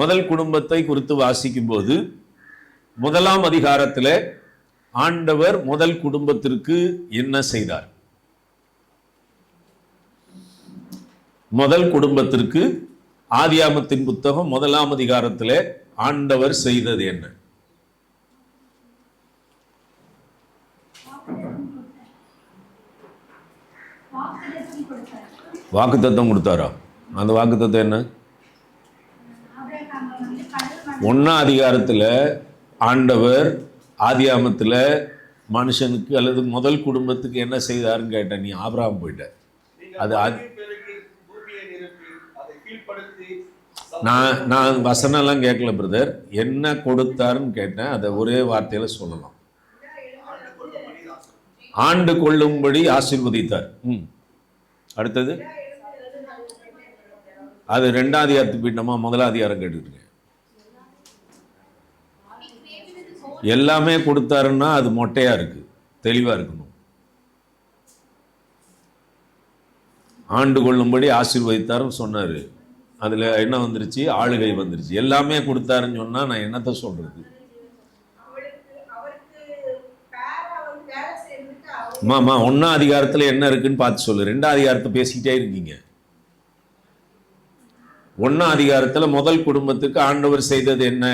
முதல் குடும்பத்தை குறித்து வாசிக்கும் போது 1ஆம் அதிகாரத்தில் ஆண்டவர் முதல் குடும்பத்திற்கு என்ன செய்தார்? முதல் குடும்பத்திற்கு ஆதியாகமத்தின் புத்தகம் 1ஆம் அதிகாரத்தில் ஆண்டவர் செய்தது என்ன? வாக்குத்தத்தம் கொடுத்தாரா? அந்த வாக்குத்தத்தம் என்ன? 1ஆம் அதிகாரத்தில் ஆண்டவர் ஆதியாகமத்தில் மனுஷனுக்கு அல்லது முதல் குடும்பத்துக்கு என்ன செய்தாருன்னு கேட்டேன். நீ ஆபிரகாம் போயிட்ட. அது நான் வசனம்லாம் கேட்கல பிரதர். என்ன கொடுத்தாருன்னு கேட்டேன். அதை ஒரே வார்த்தையில சொல்லலாம். ஆண்டு கொள்ளும்படி ஆசீர்வதித்தார். அடுத்தது அது 2ஆம் அதிகாரத்துக்கு போயிட்டோமா? 1ஆம் அதிகாரம் கேட்டுருங்க. எல்லாமே கொடுத்தாருன்னா அது மொட்டையா இருக்கு, தெளிவா இருக்கணும். ஆண்டு கொள்ளும்படி ஆசீர்வதித்தாருன்னு சொன்னாரு. அதுல என்ன வந்துருச்சு? ஆளுகை வந்துருச்சு. எல்லாமே கொடுத்தாருன்னு சொன்னா நான் என்னத்த சொல்றது? மாமா 1ஆம் அதிகாரத்துல என்ன இருக்குன்னு பார்த்து சொல்லு. 2ஆம் அதிகாரத்தை பேசிக்கிட்டே இருக்கீங்க. 1ஆம் அதிகாரத்துல முதல் குடும்பத்துக்கு ஆண்டவர் செய்தது என்ன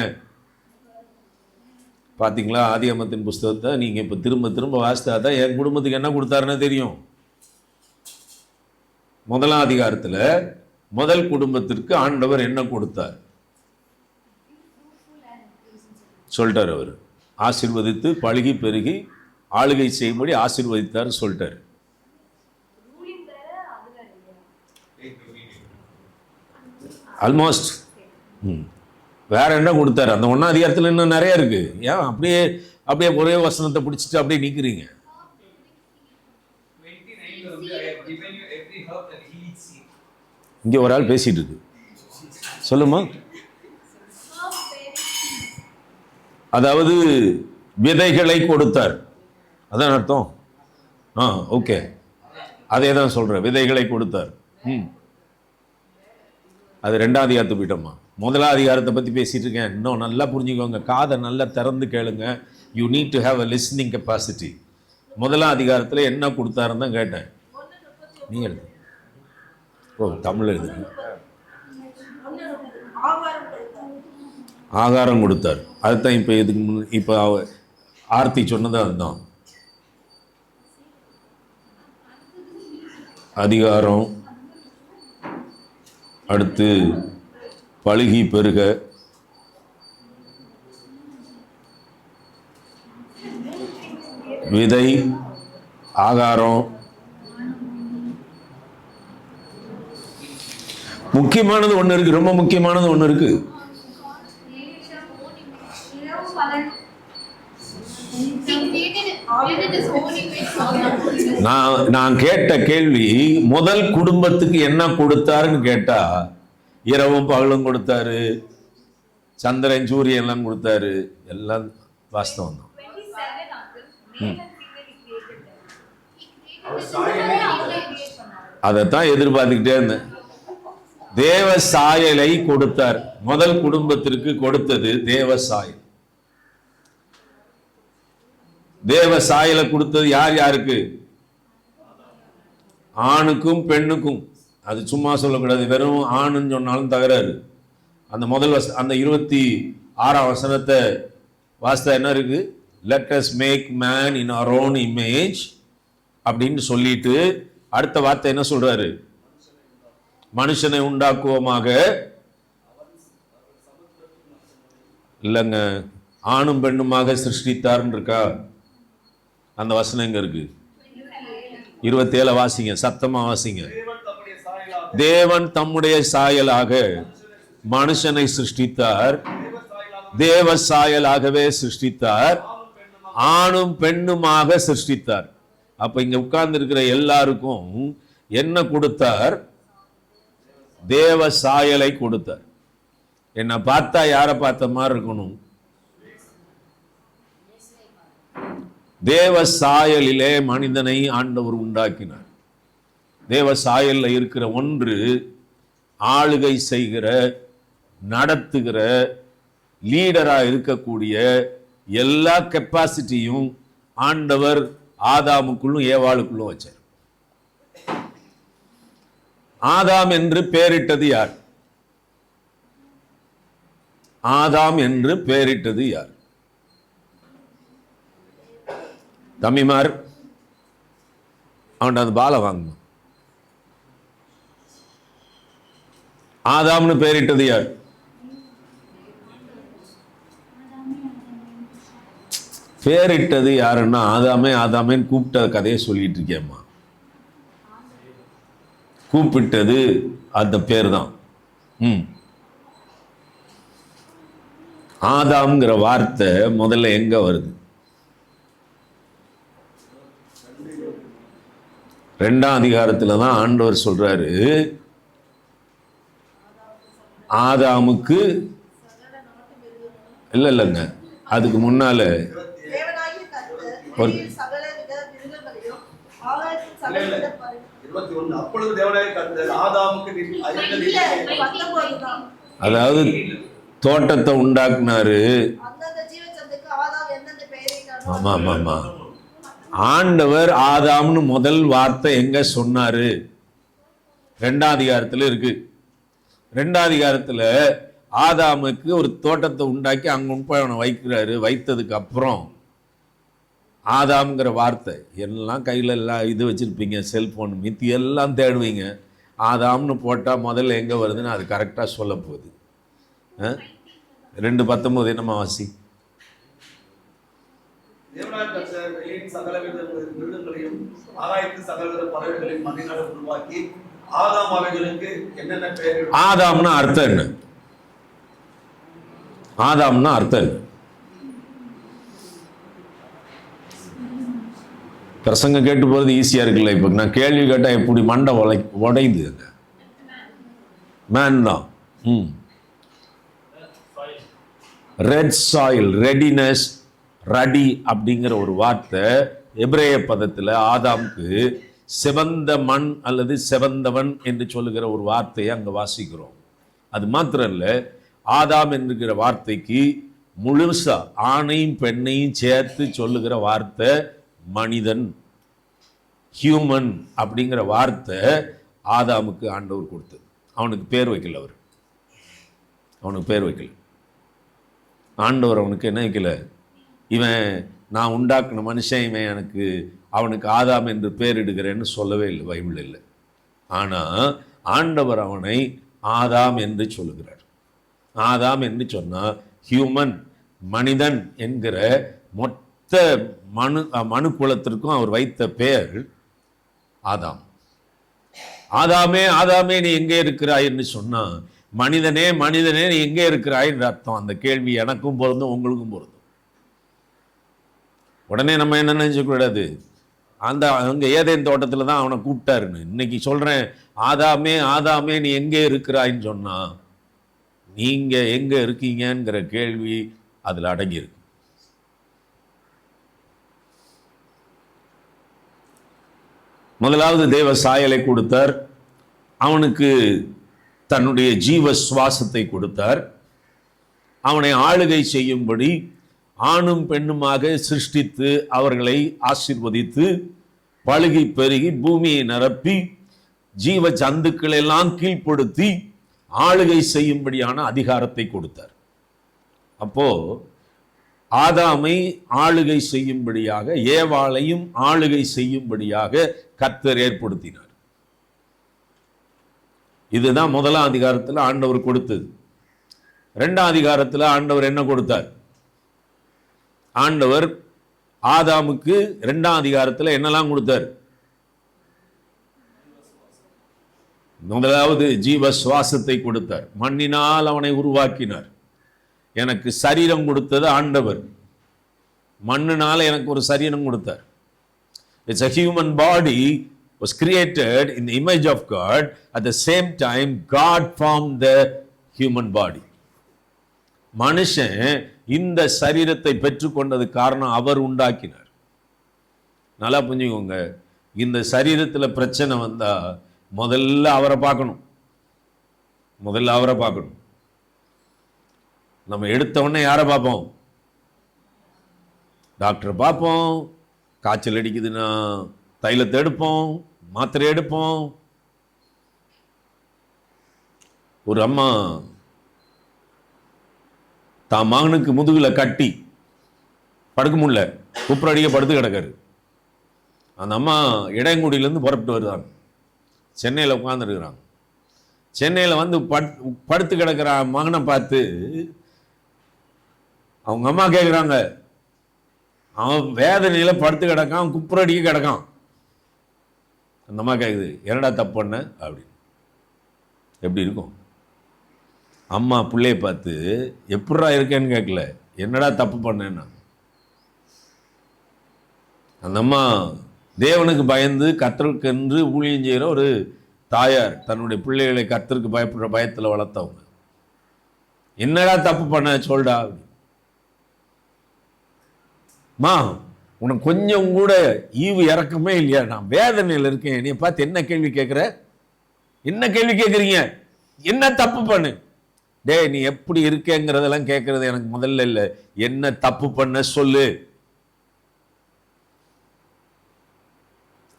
பாத்தீங்களா? ஆதியாகமத்தின் புஸ்தகத்தை நீங்க இப்ப திரும்ப திரும்ப வாசித்தாதான் என் குடும்பத்துக்கு என்ன கொடுத்தாருன்னு தெரியும். 1ஆம் அதிகாரத்துல முதல் குடும்பத்திற்கு ஆண்டவர் என்ன கொடுத்தார் சொல்லிட்டார். அவர் ஆசீர்வதித்து பழுகி பெருகி ஆளுகை செய்யும்படி ஆசீர்வதித்தார் சொல்லிட்டார். ஆல்மோஸ்ட். வேற என்ன கொடுத்தாரு? அந்த 1ஆம் அதிகாரத்தில் இன்னும் நிறைய இருக்கு. ஏன் அப்படியே அப்படியே ஒரே வசனத்தை பிடிச்சிட்டு அப்படியே நிக்கிறீங்க? இங்க ஒரு ஆள் பேசிட்டு இருக்கு, சொல்லுமா? அதாவது விதைகளை கொடுத்தார், அதான் அர்த்தம். ஓகே, அதே தான் சொல்ற. விதைகளை கொடுத்தார். அது 2ஆம் அதிகாரத்துக்கு போயிட்டோமா? 1ஆம் அதிகாரத்தை பத்தி பேசிட்டு இருக்கேன். இன்னும் நல்லா புரிஞ்சுக்கோங்க, காதை நல்லா திறந்து கேளுங்க. You need to have a listening capacity. 1ஆம் அதிகாரத்துல என்ன கொடுத்தாருன்னு தான் கேட்டேன். நீ எழுது. தமிழ் எழுதுங்க. ஆகாரம் கொடுத்தார். அதுதான் இப்ப இதுக்கு இப்ப ஆர்த்தி சொன்னது அதுதான். அதிகாரம், அடுத்து பழுகி பெருக, விதை, ஆகாரம். முக்கியமானது ஒண்ணு இருக்கு, ரொம்ப முக்கியமானது ஒண்ணு இருக்கு. நான் கேட்ட கேள்வி, முதல் குடும்பத்துக்கு என்ன கொடுத்தாருன்னு கேட்டா, இரவும் பகலும் கொடுத்தாரு, சந்திரன் சூரியன் எல்லாம் கொடுத்தாரு. எல்லாம் வாஸ்தவம் தான். அதைத்தான் எதிர்பார்த்துக்கிட்டே இருந்தேன். தேவ சாயலை கொடுத்தார். முதல் குடும்பத்திற்கு கொடுத்தது தேவ சாயல். தேவ சாயலை கொடுத்தது யார் யாருக்கு? ஆணுக்கும் பெண்ணுக்கும். அது சும்மா சொல்லக்கூடாது, வெறும் ஆணுன்னு சொன்னாலும் தகராறு. அந்த முதல் அந்த 26ஆம் வசனத்தை வாஸ்தா என்ன இருக்கு? Let us make man in our own image அப்படின்னு சொல்லிட்டு அடுத்த வார்த்தை என்ன சொல்றாரு? மனுஷனை உண்டாக்குவோமாக. இல்லைங்க, ஆணும் பெண்ணுமாக சிருஷ்டித்தார்ன்னு இருக்கா? அந்த வசனம் எங்க இருக்கு? 27 வாசிங்க, சத்தமா வாசிங்க. தேவன் தம்முடைய சாயலாக மனுஷனை சிருஷ்டித்தார், தேவ சாயலாகவே சிருஷ்டித்தார், ஆணும் பெண்ணுமாக சிருஷ்டித்தார். அப்ப இங்க உட்கார்ந்து இருக்கிற எல்லாருக்கும் என்ன கொடுத்தார்? தேவ சாயலை கொடுத்தார். என்ன பார்த்தா யாரை பார்த்த மாதிரி இருக்கணும்? தேவ சாயலிலே மனிதனை ஆண்டவர் உண்டாக்கினார். தேவ சாயல்ல இருக்கிற ஒன்று ஆளுகை செய்கிற நடத்துகிற லீடராக இருக்கக்கூடிய எல்லா கெப்பாசிட்டியும் ஆண்டவர் ஆதாமுக்குள்ளும் ஏவாளுக்குள்ளும் வச்சார். ஆதாம் என்று பெயரிட்டது யார்? ஆதாம் என்று பெயரிட்டது யார்? தம்பிமார், அவன் அது பாலை வாங்கணும். ஆதாம்னு பெயரிட்டது யார்? பேரிட்டது யாருன்னா ஆதாமே ஆதாமேன்னு கூப்பிட்ட கதையை சொல்லிட்டு இருக்கேம்மா. கூப்பிட்டது அந்த பேர் தான். ஆதாம்ங்கிற வார்த்தை முதல்ல எங்க வருது? 2ஆம் அதிகாரத்துல தான் ஆண்டவர் சொல்றாரு, ஆதாமுக்கு இல்லைங்க, அதுக்கு முன்னால அதாவது தோட்டத்தை உண்டாக்குனாரு. ஆமா ஆமா ஆமா, ஆண்டவர் ஆதாம்னு முதல் வார்த்தை எங்க சொன்னாரு? 2ஆம் அதிகாரத்துல இருக்கு. 2ஆம் அதிகாரத்துல ஆதாமுக்கு ஒரு தோட்டத்தை உண்டாக்கி அங்க போய் அவனை வைக்கிறாரு. வைத்ததுக்கு அப்புறம் ஆதாம்ங்கிற வார்த்தை எல்லாம் கையில் எல்லாம் இது வச்சுருப்பீங்க, செல்ஃபோன் மித்தி எல்லாம் தேடுவீங்க. ஆதாம்னு போட்டால் முதல்ல எங்கே வருதுன்னு அது கரெக்டாக சொல்ல போகுது. 2:19 என்னம்மா வாசி? ஆதாம்னா அர்த்தம் என்ன? ஆதாம்னா அர்த்தம் என்ன? பிரசங்க கேட்டு போகிறது ஈஸியாக இருக்குல்ல. இப்போ நான் கேள்வி கேட்டால் எப்படி மண்டை உடையுது. மேன் தான். ரெட் சாயில், ரெடினஸ், ரடி அப்படிங்கிற ஒரு வார்த்தை எபிரேய பதத்தில் ஆதாமுக்கு சிவந்த மண் அல்லது சிவந்தவன் என்று சொல்லுகிற ஒரு வார்த்தையை அங்கே வாசிக்கிறோம். அது மாத்திரம் இல்லை, ஆதாம் என்கிற வார்த்தைக்கு முழுசா ஆணையும் பெண்ணையும் சேர்த்து சொல்லுகிற வார்த்தை மனிதன், ஹியூமன் அப்படிங்கிற வார்த்தை ஆதாமுக்கு ஆண்டவர் கொடுத்தது. அவனுக்கு பேர் வைக்கல. அவனுக்கு பேர் வைக்கல ஆண்டவர். அவனுக்கு என்ன வைக்கல? இவன் நான் உண்டாக்குன மனுஷன், இவன் எனக்கு அவனுக்கு ஆதாம் என்று பேரிடுகிறேன்னு சொல்லவே இல்லை, பைபிள் இல்லை. ஆனால் ஆண்டவர் அவனை ஆதாம் என்று சொல்லுகிறார். ஆதாம் என்று சொன்னால் ஹியூமன், மனிதன் என்கிற மொத்த மனு குலத்திற்கும் அவர் வைத்த பெயர் ஆதாம். ஆதாமே ஆதாமே நீ எங்கே இருக்கிறாய் என்று சொன்னா, மனிதனே மனிதனே நீ எங்கே இருக்கிறாய் என்று அர்த்தம். அந்த கேள்வி எனக்கும் பொருந்தும் உங்களுக்கும் பொருந்தும். உடனே நம்ம என்ன நினைச்சக்கூடாது, அங்க ஏதேன் தோட்டத்துல தான் அவனை கூப்பிட்டாருன்னு. இன்னைக்கு சொல்றேன், ஆதாமே ஆதாமே நீ எங்கே இருக்கிறாய்ன்னு சொன்னா, நீங்க எங்க இருக்கீங்கிற கேள்வி அதுல அடங்கியிருக்கு. முதலாவது தேவ சாயலை கொடுத்தார், அவனுக்கு தன்னுடைய ஜீவ சுவாசத்தை கொடுத்தார், அவனை ஆளுகை செய்யும்படி ஆணும் பெண்ணுமாக சிருஷ்டித்து அவர்களை ஆசீர்வதித்து பழுகி பெருகி பூமியை நிரப்பி ஜீவ ஜந்துக்களை எல்லாம் கீழ்ப்படுத்தி ஆளுகை செய்யும்படியான அதிகாரத்தை கொடுத்தார். அப்போ ஆதாமை ஆளுகை செய்யும்படியாக, ஏவாளையும் ஆளுகை செய்யும்படியாக கர்த்தர் ஏற்படுத்தினார். இதுதான் 1ஆம் அதிகாரத்தில் ஆண்டவர் கொடுத்தது. 2ஆம் அதிகாரத்தில் ஆண்டவர் என்ன கொடுத்தார்? ஆண்டவர் ஆதாமுக்கு 2ஆம் அதிகாரத்தில் என்னெல்லாம் கொடுத்தார்? முதலாவது ஜீவ சுவாசத்தை கொடுத்தார். மண்ணினால் அவனை உருவாக்கினார். எனக்கு சரீரம் கொடுத்தது ஆண்டவர். மண்ணினால எனக்கு ஒரு சரீரம் கொடுத்தார். It's a human body was created in the image of God. At the same time, God formed the human body. மனுஷன் இந்த சரீரத்தை பெற்றுக்கொண்டது காரணம் அவர் உண்டாக்கினார். நல்லா புரிஞ்சுக்கோங்க, இந்த சரீரத்தில் பிரச்சனை வந்தா முதல்ல அவரை பார்க்கணும். நம்ம எடுத்த உடனே யாரை பார்ப்போம்? டாக்டரை பார்ப்போம். காய்ச்சல் அடிக்குதுன்னா தைலத்தை எடுப்போம், மாத்திரை எடுப்போம். ஒரு அம்மா தான் மகனுக்கு முதுகுல கட்டி படுக்க முடியல, குப்புறடிக்க படுத்து கிடக்காரு. அந்த அம்மா இடையங்குடியிலேருந்து புறப்பட்டு வருவாங்க, சென்னையில் உட்காந்துருக்குறாங்க. சென்னையில் வந்து படுத்து கிடக்கிற மகனை பார்த்து அவங்க அம்மா கேட்குறாங்க, அவன் வேதனையில் படுத்து கிடக்கான், குப்புறடிக்க கிடக்கான். அந்த அம்மா கேட்குது, என்னடா தப்பு பண்ண அப்படின்னு. எப்படி இருக்கும்? அம்மா பிள்ளைய பார்த்து எப்படா இருக்கேன்னு கேட்கல, என்னடா தப்பு பண்ணேன்னா. அந்த அம்மா தேவனுக்கு பயந்து கர்த்தருக்கென்று ஊழியம் செய்கிற ஒரு தாயார், தன்னுடைய பிள்ளைகளை கர்த்தருக்கு பயப்படுற பயத்தில் வளர்த்தவங்க. என்னடா தப்பு பண்ண சொல்டா அப்படி. மா, உனக்கு கொஞ்சம் கூட ஈவு இறக்கமே இல்லையா? நான் வேதனையில் இருக்கேன், என்னைய பார்த்து என்ன கேள்வி கேட்குற? என்ன கேள்வி கேட்குறீங்க? என்ன தப்பு பண்ணு? டே, நீ எப்படி இருக்கேங்கிறதெல்லாம் கேட்கறது எனக்கு முதல்ல இல்லை, என்ன தப்பு பண்ண சொல்லு.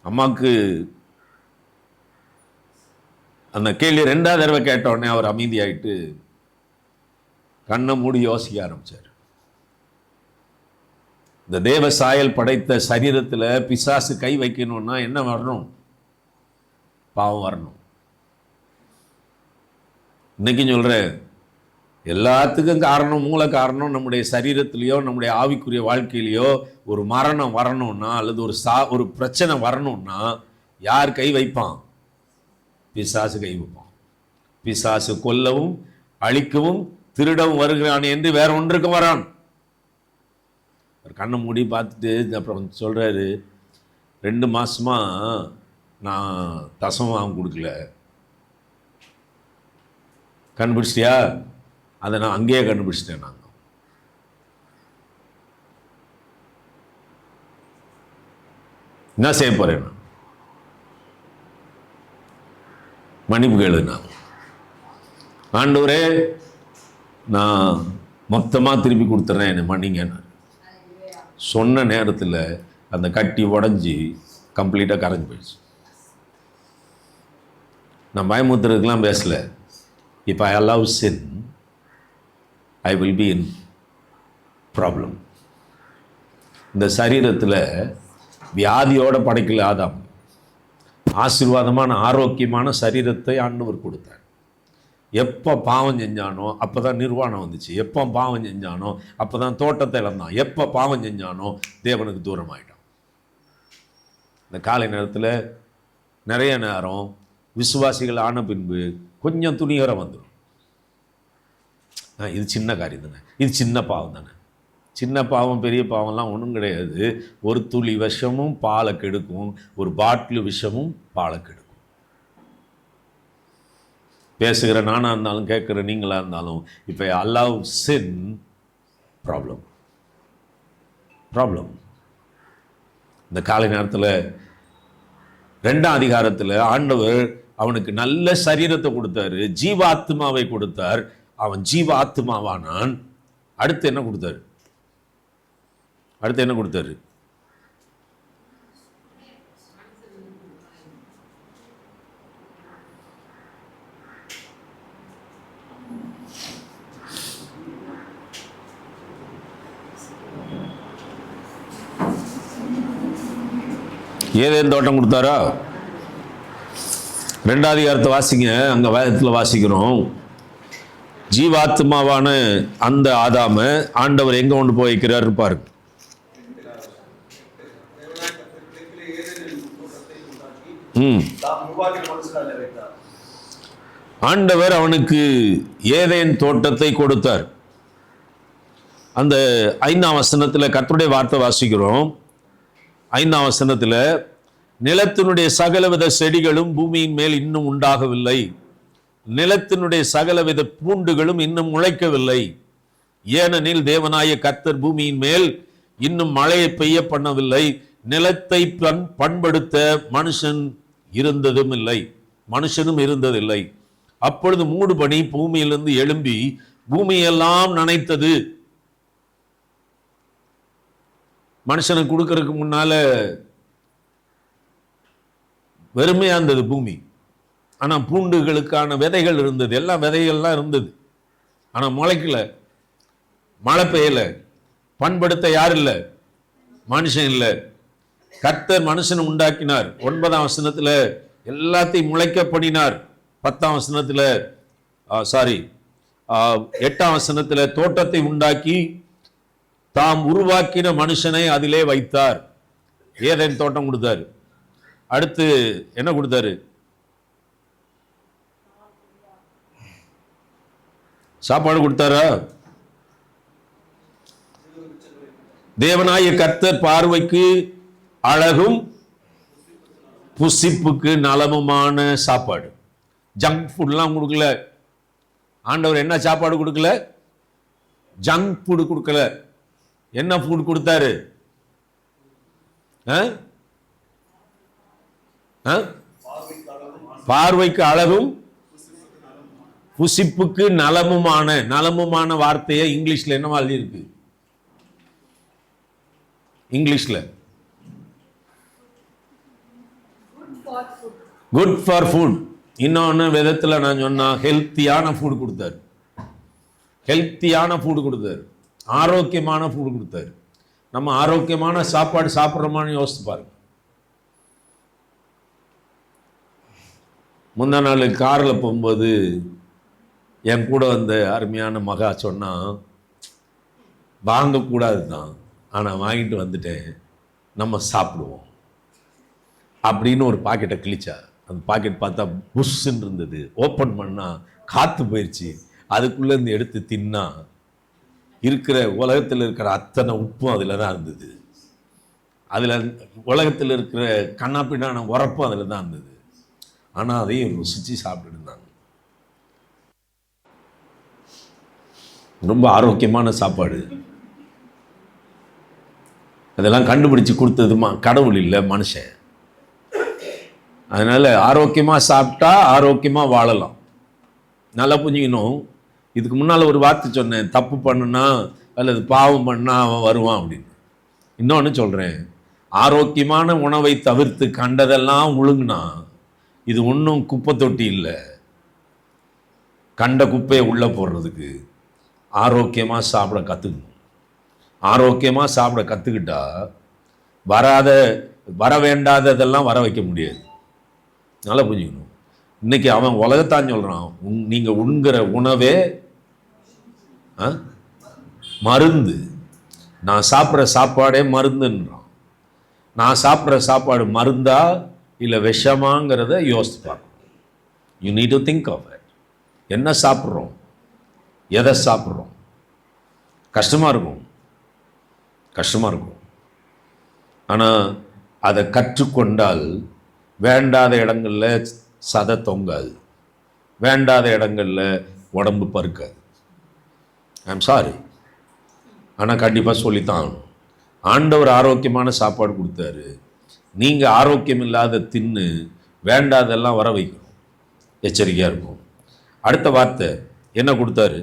அம்மாவுக்கு அந்த கேள்வி 2வது தடவை கேட்ட உடனே அவர் அமைதியாயிட்டு கண்ணை மூடி யோசிக்க ஆரம்பிச்சார். இந்த தேவ சாயல் படைத்த சரீரத்தில் பிசாசு கை வைக்கணும்னா என்ன வரணும்? பாவம் வரணும். இன்னைக்கு சொல்றேன், எல்லாத்துக்கும் காரணம், மூல காரணம் நம்முடைய சரீரத்திலேயோ நம்முடைய ஆவிக்குரிய வாழ்க்கையிலையோ ஒரு மரணம் வரணும்னா அல்லது ஒரு பிரச்சனை வரணும்னா யார் கை வைப்பான்? பிசாசு கை வைப்பான். பிசாசு கொல்லவும் அழிக்கவும் திருடவும் வருகிறான் என்று வேற ஒன்றுக்கு வரான். கண்ணை மூடி பார்த்துட்டு அப்புறம் சொல்கிறாரு, 2 மாசமா நான் தசமம் கொடுக்கல. கண்டுபிடிச்சிட்டியா? அதை நான் அங்கேயே கண்டுபிடிச்சிட்டேன். நாங்கள் என்ன செய்ய போறேன்? நான் மன்னிப்பு கேளு. நான் ஆண்டவரே, நான் மொத்தமாக திருப்பி கொடுத்துட்றேன், என்னை மன்னிங்க. சொன்ன நேரத்தில் அந்த கட்டி உடஞ்சி கம்ப்ளீட்டாக கரைஞ்சி போயிடுச்சு. நான் பயமுத்துறதுக்கெலாம் பேசல. இப்போ I allow sin, I will be in problem. இந்த சரீரத்தில் வியாதியோடு படைக்கல ஆதாம், ஆசீர்வாதமான ஆரோக்கியமான சரீரத்தை ஆண்டவர் கொடுத்தார். எப்போ பாவம் செஞ்சானோ அப்போ தான் நிர்வாணம் வந்துச்சு. எப்போ பாவம் செஞ்சானோ அப்போ தான் தோட்டத்தை இழந்தான். எப்போ பாவம் செஞ்சானோ தேவனுக்கு தூரம் ஆகிட்டான். இந்த காலை நேரத்தில் நிறைய நேரம் விசுவாசிகள் ஆன பின்பு கொஞ்சம் துணிகர வந்துடும். இது சின்ன காரியம் தானே, இது சின்ன பாவம் தானே. சின்ன பாவம் பெரிய பாவம்லாம் ஒன்றும் கிடையாது. ஒரு துளி விஷமும் பாலை கெடுக்கும், ஒரு பாட்டில் விஷமும் பாலை கெடுக்கும். பேசுகிற நானாக இருந்தாலும் கேட்குற நீங்களாக இருந்தாலும் இப்போ அலவ் சின், ப்ராப்ளம். இந்த காலை நேரத்தில் 2ஆம் அதிகாரத்தில் ஆண்டவர் அவனுக்கு நல்ல சரீரத்தை கொடுத்தாரு, ஜீவாத்மாவை கொடுத்தார். அவன் ஜீவ ஆத்மாவானான். அடுத்து என்ன கொடுத்தாரு? ஏதேன் தோட்டம் கொடுத்தாரா? 2ஆம் அதிகாரத்தை வாசிங்க. அங்கே வேதத்தில் வாசிக்கிறோம், ஜீவாத்மாவான அந்த ஆதாம ஆண்டவர் எங்க கொண்டு போய் வைக்கிறார் பாருங்க. ஆண்டவர் அவனுக்கு ஏதேன் தோட்டத்தை கொடுத்தார். அந்த 5ஆம் வசனத்தில் கர்த்தருடைய வார்த்தை வாசிக்கிறோம். 5ஆம் வசனத்தில், நிலத்தினுடைய சகலவித செடிகளும் பூமியின் மேல் இன்னும் உண்டாகவில்லை, நிலத்தினுடைய சகலவித பூண்டுகளும் இன்னும் முளைக்கவில்லை, ஏனெனில் தேவனாய கர்த்தர் பூமியின் மேல் இன்னும் மழையை பெய்ய பண்ணவில்லை, நிலத்தை பண்படுத்த மனுஷனும் இருந்ததில்லை. அப்பொழுது மூடுபனி பூமியிலிருந்து எழும்பி பூமியெல்லாம் நனைத்தது. மனுஷனுக்கு கொடுக்கறதுக்கு முன்னால வெறுமையா இருந்தது பூமி. ஆனா பூண்டுகளுக்கான விதைகள் இருந்தது, எல்லா விதைகள்லாம் இருந்தது. ஆனா முளைக்கல, மழை பெய்யல, பண்படுத்த யார் இல்லை? மனுஷன் இல்லை. கர்த்தர் மனுஷனை உண்டாக்கினார். 9ஆம் வசனத்துல எல்லாத்தையும் முளைக்க பண்ணினார். 10ஆம் வசனத்துல 8ஆம் வசனத்துல தோட்டத்தை உண்டாக்கி தாம் உருவாக்கின மனுஷனை அதிலே வைத்தார். ஏதேன் தோட்டம் கொடுத்தாரு. அடுத்து என்ன கொடுத்தாரு? சாப்பாடு கொடுத்தாரா? தேவனாய கர்த்தர் பார்வைக்கு அழகும் புசிப்புக்கு நலமுமான சாப்பாடு. ஜங்க் ஃபுட்லாம் கொடுக்கல ஆண்டவர். என்ன சாப்பாடு கொடுக்கல? ஜங்க் ஃபுட் கொடுக்கல. என்ன ஃபுட் கொடுத்தாரு? பார்வைக்கு அழகும் புசிப்புக்கு நலமுமான. நலமுமான வார்த்தையை இங்கிலீஷ்ல என்னவா எழுதியிருக்கு? இங்கிலீஷ்ல குட் ஃபார் ஃபுட். இன்னொன்னு விதத்துல நான் சொன்னா ஹெல்த்தியான ஃபுட் கொடுத்தாரு. ஹெல்த்தியான ஃபுட் கொடுத்தாரு, ஆரோக்கியமான ஃபுட் கொடுத்தாரு. நம்ம ஆரோக்கியமான சாப்பாடு சாப்பிட்றோமான்னு யோசித்து பாருங்க. முந்தா நாள் காரில் போகும்போது என் கூட வந்த அருமையான மகா சொன்னா, வாங்கக்கூடாது தான், ஆனால் வாங்கிட்டு வந்துட்டேன், நம்ம சாப்பிடுவோம் அப்படின்னு ஒரு பாக்கெட்டை கிழிச்சா. அந்த பாக்கெட் பார்த்தா புஷ்ன்னு இருந்தது. ஓப்பன் பண்ணா காற்று போயிடுச்சு. அதுக்குள்ளேருந்து எடுத்து தின்னா இருக்கிற உலகத்தில் இருக்கிற அத்தனை உப்பும் அதில் தான் இருந்தது. அதில் உலகத்தில் இருக்கிற கண்ணாப்பின்னான உரப்பும் அதில் தான் இருந்தது. ஆனால் அதையும் ருசிச்சு சாப்பிட்டு இருந்தாங்க. ரொம்ப ஆரோக்கியமான சாப்பாடு. அதெல்லாம் கண்டுபிடிச்சு கொடுத்ததுமா கடவுள் இல்லை, மனுஷன். அதனால ஆரோக்கியமாக சாப்பிட்டா ஆரோக்கியமாக வாழலாம். நல்லா புரிஞ்சுக்கணும். இதுக்கு முன்னால் ஒரு வார்த்தை சொன்னேன், தப்பு பண்ணுனா அல்லது பாவம் பண்ணா அவன் வருவான் அப்படின்னு. இன்னொன்று சொல்கிறேன், ஆரோக்கியமான உணவை தவிர்த்து கண்டதெல்லாம் முழுங்கினா இது ஒன்றும் குப்பை தொட்டி இல்லை. கண்ட குப்பையை உள்ளே போடுறதுக்கு ஆரோக்கியமாக சாப்பிட கற்றுக்கணும். ஆரோக்கியமாக சாப்பிட கற்றுக்கிட்டா வர வேண்டாததெல்லாம் வர வைக்க முடியாது. நல்லா புரிஞ்சுக்கணும். இன்னைக்கு அவன் உலகத்தான் சொல்கிறான், நீங்கள் உண்கிற உணவே மருந்து. நான் சாப்பிட்ற சாப்பாடே மருந்துன்றான். நான் சாப்பிட்ற சாப்பாடு மருந்தா இல்லை விஷமாங்கிறத யோசித்து பார்க்கணும். You need to think of it. என்ன சாப்பிட்றோம், எதை சாப்பிட்றோம்? கஷ்டமாக இருக்கும், கஷ்டமாக இருக்கும். ஆனால் அதை கற்றுக்கொண்டால் வேண்டாத இடங்களில் சதை தொங்காது, வேண்டாத இடங்களில் உடம்பு பருக்காது. ஐம் சாரி, ஆனால் கண்டிப்பாக சொல்லித்தான் ஆகணும். ஆண்டவர் ஆரோக்கியமான சாப்பாடு கொடுத்தாரு. நீங்கள் ஆரோக்கியம் இல்லாத தின்னு வேண்டாதெல்லாம் வர வைக்கணும். எச்சரிக்கையாக இருக்கும். அடுத்த வார்த்தை என்ன கொடுத்தாரு?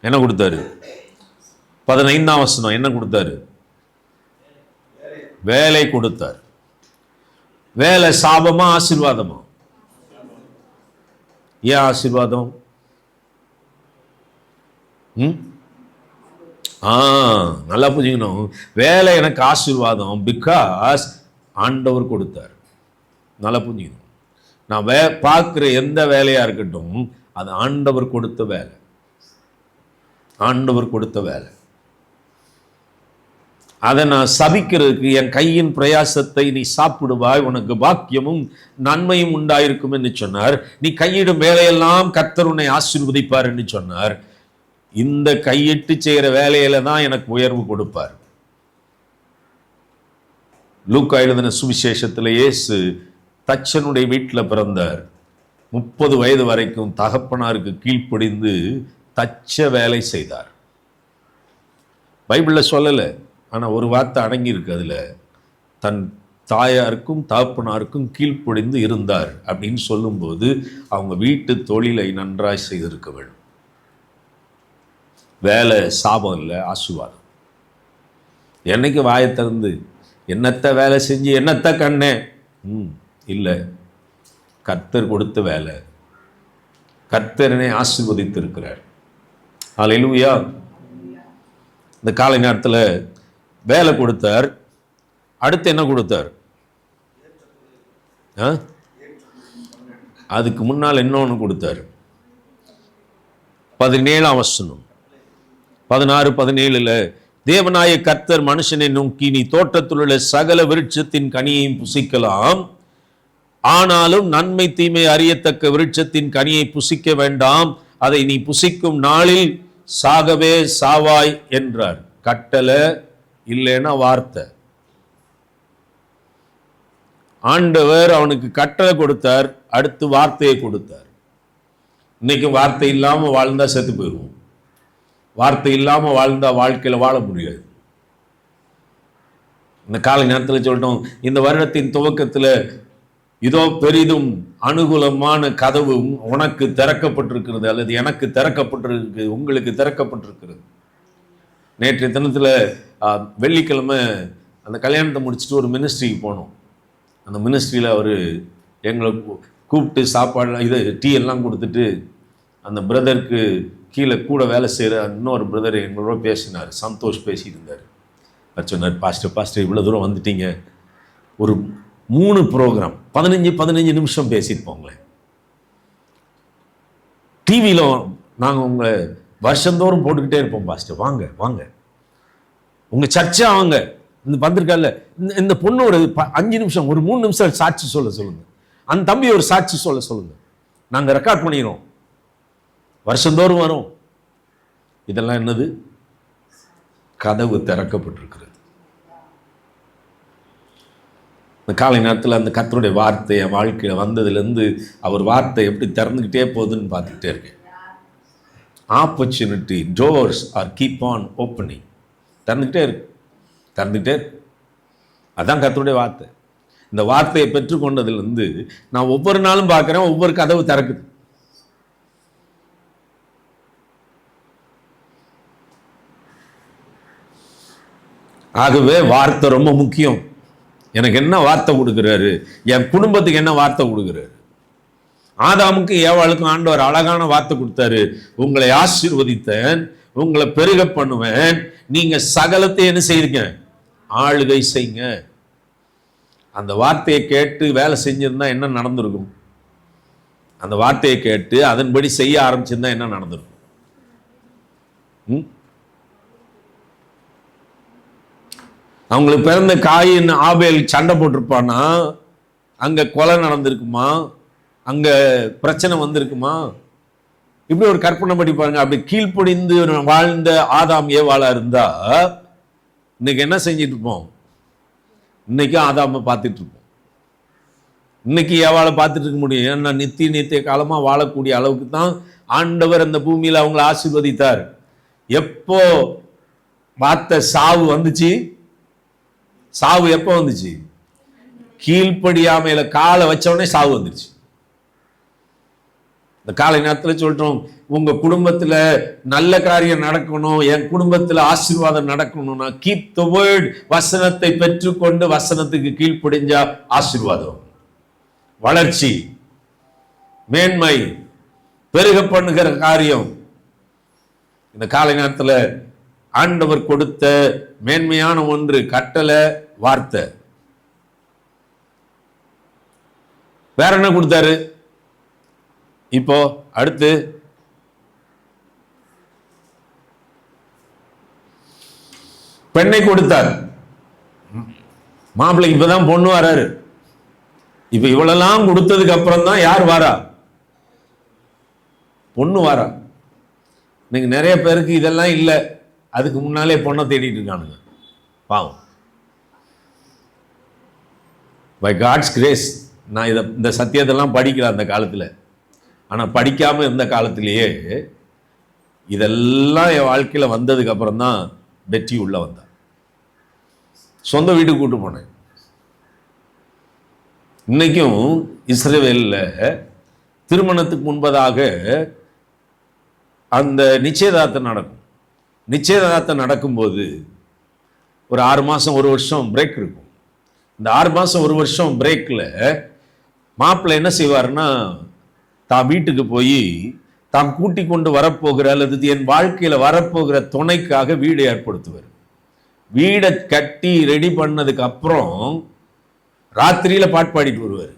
என்ன கொடுத்தாரு? 15ஆம் வசனம் என்ன கொடுத்தாரு? வேலை கொடுத்தார். வேலை சாபமா ஆசீர்வாதமா? ஏன் ஆசீர்வாதம்? நல்லா புரிஞ்சுக்கணும். வேலை எனக்கு ஆசீர்வாதம் பிகாஸ் ஆண்டவர் கொடுத்தார். நல்லா புரிஞ்சுக்கணும். நான் பார்க்குற எந்த வேலையா இருக்கட்டும், அது ஆண்டவர் கொடுத்த வேலை. ஆண்டவர் கொடுத்த வேலை. அதை நான் சபிக்கிறதுக்கு, என் கையின் பிரயாசத்தை நீ சாப்பிடுவாய், உனக்கு பாக்கியமும் நன்மையும் உண்டாயிருக்கும் என்று சொன்னார். நீ கையிடும் வேலையெல்லாம் கர்த்தர் உன்னை ஆசீர்வதிப்பார் என்று சொன்னார். இந்த கையிட்டு செய்கிற வேலையில தான் எனக்கு உயர்வு கொடுப்பார். லூக்கா எழுதின சுவிசேஷத்தில் இயேசு தச்சனுடைய வீட்டில் பிறந்தார். 30 வயது வரைக்கும் தகப்பனாருக்கு கீழ்ப்படிந்து தச்ச வேலை செய்தார். பைபிளில் சொல்லலை, ஆனால் ஒரு வார்த்தை அடங்கியிருக்கு அதில். தன் தாயாருக்கும் தகப்பனாருக்கும் கீழ்ப்படிந்து இருந்தார் அப்படின்னு சொல்லும்போது அவங்க வீட்டு தொழிலை நன்றாய் செய்திருக்க வேண்டும். வேலை சாபம் இல்லை, ஆசீர்வாதம். என்னைக்கு வாயை திறந்து என்னத்தை வேலை செஞ்சு என்னத்தை கண்ணே இல்லை, கர்த்தர் கொடுத்த வேலை, கர்த்தரனை ஆசீர்வதித்திருக்கிறார். அல்லேலூயா. இந்த காலை நேரத்தில் வேலை கொடுத்தார், அடுத்து என்ன கொடுத்தார்? அதுக்கு முன்னால் இன்னொன்று கொடுத்தார். 17ஆம் வசனம் 16-17 தேவனாய கர்த்தர் மனுஷனை நோக்கி, நீ தோட்டத்தில் உள்ள சகல விருட்சத்தின் கனியையும் புசிக்கலாம், ஆனாலும் நன்மை தீமை அறியத்தக்க விருட்சத்தின் கனியை புசிக்க வேண்டாம், அதை நீ புசிக்கும் நாளில் சாகவே சாவாய் என்றார். கட்டளை இல்லைன்னா வார்த்தை. ஆண்டவர் அவனுக்கு கட்டளை கொடுத்தார், அடுத்து வார்த்தையை கொடுத்தார். இன்னைக்கு வார்த்தை இல்லாம வாழ்ந்தா செத்து போயிடுவோம். வார்த்தை இல்லாம வாழ்ந்தா வாழ்க்கையில வாழ முடியாது. இந்த காலை நேரத்தில் சொல்லிட்டோம், இந்த வருடத்தின் துவக்கத்தில் இதோ பெரிதும் அனுகூலமான கதவு உனக்கு திறக்கப்பட்டிருக்கிறது, அல்லது எனக்கு திறக்கப்பட்டிருக்கு, உங்களுக்கு திறக்கப்பட்டிருக்கிறது. நேற்றைய தினத்தில் வெள்ளிக்கிழமை அந்த கல்யாணத்தை முடிச்சுட்டு ஒரு மினிஸ்ட்ரிக்கு போனோம். அந்த மினிஸ்ட்ரியில் அவர் எங்களை கூப்பிட்டு சாப்பாடு டீ எல்லாம் கொடுத்துட்டு, அந்த பிரதருக்கு கீழே கூட வேலை செய்கிற இன்னொரு பிரதர் எங்களோட பேசினார். சந்தோஷ் பேசிட்டு இருந்தார். அவர் சொன்னார், பாஸ்டர் இவ்வளோ தூரம் வந்துட்டீங்க, ஒரு 3 ப்ரோக்ராம் 15 நிமிஷம் பேசிட்டு போங்களேன். டிவியில் நாங்கள் உங்களை வருஷந்தோறும் போட்டுக்கிட்டே இருப்போம் பாஸ்டர், வாங்க வாங்க உங்கள் சர்ச்சா வாங்க, இந்த வந்திருக்கால இந்த பொண்ணு ஒரு 5 நிமிஷம் ஒரு 3 நிமிஷம் சாட்சி சொல்லுங்க, அந்த தம்பி ஒரு சாட்சி சொல்லுங்க, நாங்கள் ரெக்கார்ட் பண்ணிடுறோம், வருஷந்தோறும் வரும். இதெல்லாம் என்னது? கதவு திறக்கப்பட்டிருக்கிறது. இந்த காலை நேரத்தில் அந்த கர்த்தருடைய வார்த்தை என் வாழ்க்கையில் வந்ததுலேருந்து அவர் வார்த்தை எப்படி திறந்துக்கிட்டே போகுதுன்னு பார்த்துக்கிட்டே இருக்கேன். Opportunity doors are keep on opening. திறந்துக்கிட்டே இருக்கு. அதான் கர்த்தருடைய வார்த்தை. இந்த வார்த்தையை பெற்றுக்கொண்டதுலேருந்து நான் ஒவ்வொரு நாளும் பார்க்குறேன், ஒவ்வொரு கதவு திறக்குது. ஆகவே வார்த்தை ரொம்ப முக்கியம். எனக்கு என்ன வார்த்தை கொடுக்குறாரு, என் குடும்பத்துக்கு என்ன வார்த்தை கொடுக்குறாரு? ஆதாமுக்கு ஏவாளுக்கும் ஆண்டவர் அழகான வார்த்தை கொடுத்தாரு, உங்களை ஆசீர்வதித்தேன், உங்களை பெருக பண்ணுவேன், நீங்க சகலத்தை என்ன செய்யுங்க, ஆளுகை செய்யுங்க. அந்த வார்த்தையை கேட்டு வேலை செஞ்சிருந்தா என்ன நடந்திருக்கும்? அந்த வார்த்தையை கேட்டு அதன்படி செய்ய ஆரம்பிச்சிருந்தா என்ன நடந்திருக்கும்? அவங்களுக்கு பிறந்த காயின் ஆபேல் சண்டை போட்டிருப்பானா? அங்க கொலை நடந்திருக்குமா? அங்க பிரச்சனை வந்திருக்குமா? இப்படி ஒரு கற்பனை பண்ணி பாருங்க. அப்படி கீழ்ப்படிந்து வாழ்ந்த ஆதாம் ஏவாளா இருந்தா இன்னைக்கு என்ன செஞ்சிட்டு இருப்போம்? இன்னைக்கு ஆதாம பார்த்துட்டு இருப்போம். இன்னைக்கு ஏவாளை பார்த்துட்டு இருக்க முடியும். ஏன்னா நித்திய காலமா வாழக்கூடிய அளவுக்கு தான் ஆண்டவர் அந்த பூமியில அவங்களை ஆசீர்வதித்தார். எப்போ பார்த்த சாவு வந்துச்சு? சாவு எப்போ வந்துச்சு? கீழ்ப்படியாமையில காலை வச்ச உடனே சாவு வந்துருச்சு. இந்த காலை நேரத்தில் சொல்றோம், உங்க குடும்பத்துல நல்ல காரியம் நடக்கணும், என் குடும்பத்துல ஆசீர்வாதம் நடக்கணும்னா கீப் த வேர்ட், வசனத்தை பெற்றுக்கொண்டு வசனத்துக்கு கீழ்ப்படிஞ்சா ஆசீர்வாதம், வளர்ச்சி, மேன்மை, பெருக பண்ணுகிற காரியம். இந்த காலை நேரத்தில் ஆண்டவர் கொடுத்த மேன்மையான ஒன்று கட்டளை, வார்த்தை. வேற என்ன கொடுத்தாரு? இப்போ அடுத்து பெண்ணை கொடுத்தார். மாப்பிள்ளைக்கு இப்பதான் பொண்ணு வராரு. இப்ப இவ்வளெல்லாம் கொடுத்ததுக்கு அப்புறம் தான் யார் வாரா? பொண்ணு வாரா. இன்னைக்கு நிறைய பேருக்கு இதெல்லாம் இல்லை, அதுக்கு முன்னாலே பொண்ணை தேடிட்டு இருக்கானுங்க. பாவம். பை காட்ஸ் கிரேஸ் நான் இந்த சத்தியத்தெல்லாம் படிக்கல அந்த காலத்தில். ஆனால் படிக்காமல் இருந்த காலத்திலேயே இதெல்லாம் என் வாழ்க்கையில் வந்ததுக்கு அப்புறம் தான் பெட்டி உள்ள வந்தேன். சொந்த வீட்டுக்கு கூட்டு போனேன். இன்னைக்கும் இஸ்ரவேலில் திருமணத்துக்கு முன்பதாக அந்த நிச்சயதார்த்தம் நடக்கும். நிச்சயதார்த்தம் நடக்கும்போது ஒரு 6 மாதம் 1 வருஷம் பிரேக் இருக்கும். இந்த 6 மாதம் 1 வருஷம் பிரேக்கில் மாப்பிள்ளை என்ன செய்வார்னா, தான் வீட்டுக்கு போய் தான் கூட்டி கொண்டு வரப்போகிற அல்லது என் வாழ்க்கையில் வரப்போகிற துணைக்காக வீடு ஏற்படுத்துவார். வீடை கட்டி ரெடி பண்ணதுக்கு அப்புறம் ராத்திரியில் பாட்டு பாடிட்டு வருவார்.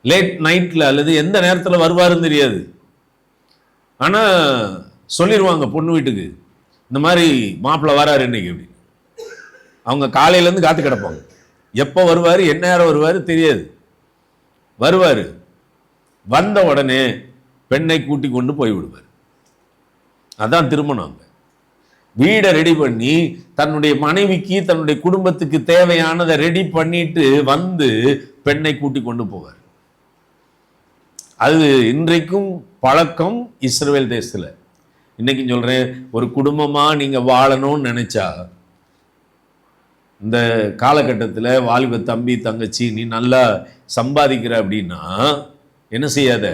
லேட் நைட்டில் அல்லது எந்த நேரத்தில் வருவாருன்னு தெரியாது. ஆனால் சொல்லிடுவாங்க பொண்ணு வீட்டுக்கு, இந்த மாதிரி மாப்பிள்ளை வராரு இன்னைக்கு அப்படின்னு. அவங்க காலையிலேருந்து காத்து கிடப்பாங்க, எப்போ வருவார் என்ன நேரம் வருவார் தெரியாது. வருவார், வந்த உடனே பெண்ணை கூட்டி கொண்டு போய் விடுவார். அதான் திருமணம். வீடை ரெடி பண்ணி தன்னுடைய மனைவிக்கு தன்னுடைய குடும்பத்துக்கு தேவையானதை ரெடி பண்ணிட்டு வந்து பெண்ணை கூட்டி கொண்டு போவார். அது இன்றைக்கும் பழக்கம் இஸ்ரவேல் தேசத்தில். இன்னைக்கு சொல்றேன், ஒரு குடும்பமா நீங்க வாழணும்னு நினைச்சா இந்த காலகட்டத்தில் வாலிப தம்பி தங்கச்சி நீ நல்லா சம்பாதிக்கிற அப்படின்னா என்ன செய்யாத,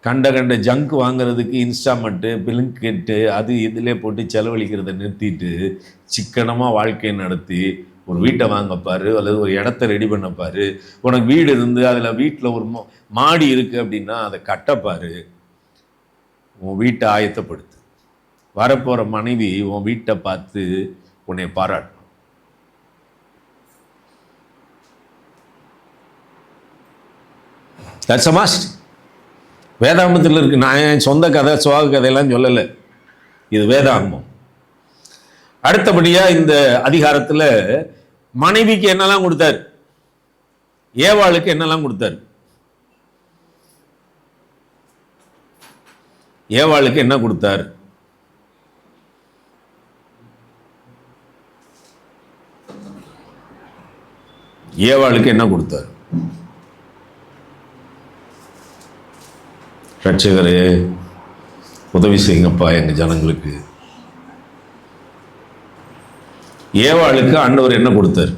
கண்ட ஜங்க் வாங்குறதுக்கு இன்ஸ்டாமெண்ட்டு பிளிங்கெட்டு அது இதிலே போட்டு செலவழிக்கிறத நிறுத்திட்டு சிக்கனமாக வாழ்க்கையை நடத்தி ஒரு வீட்டை வாங்கப்பாரு அல்லது ஒரு இடத்த ரெடி பண்ணப்பாரு. உனக்கு வீடு இருந்து அதில் வீட்டில் ஒரு மாடி இருக்குது அப்படின்னா அதை கட்டப்பாரு. உன் வீட்டை ஆயத்தப்படுத்து. வரப்போகிற மனைவி உன் வீட்டை பார்த்து உன்னை பாராட்டணும். That's a must. வேதாகமத்தில் இருக்கு. நான் என் சொந்த கதை சுவாக கதையெல்லாம் சொல்லலை, இது வேதாகமம். அடுத்தபடியா இந்த அதிகாரத்தில் மனைவிக்கு என்னெல்லாம் கொடுத்தார், ஏவாளுக்கு என்னெல்லாம் கொடுத்தார், ஏவாளுக்கு என்ன கொடுத்தார்? ஏவாளுக்கு என்ன கொடுத்தார்? ரட்சகரே உதவி செய்யுங்கப்பா எங்க ஜனங்களுக்கு. ஏவாளுக்கு ஆண்டவர் என்ன கொடுத்தார்?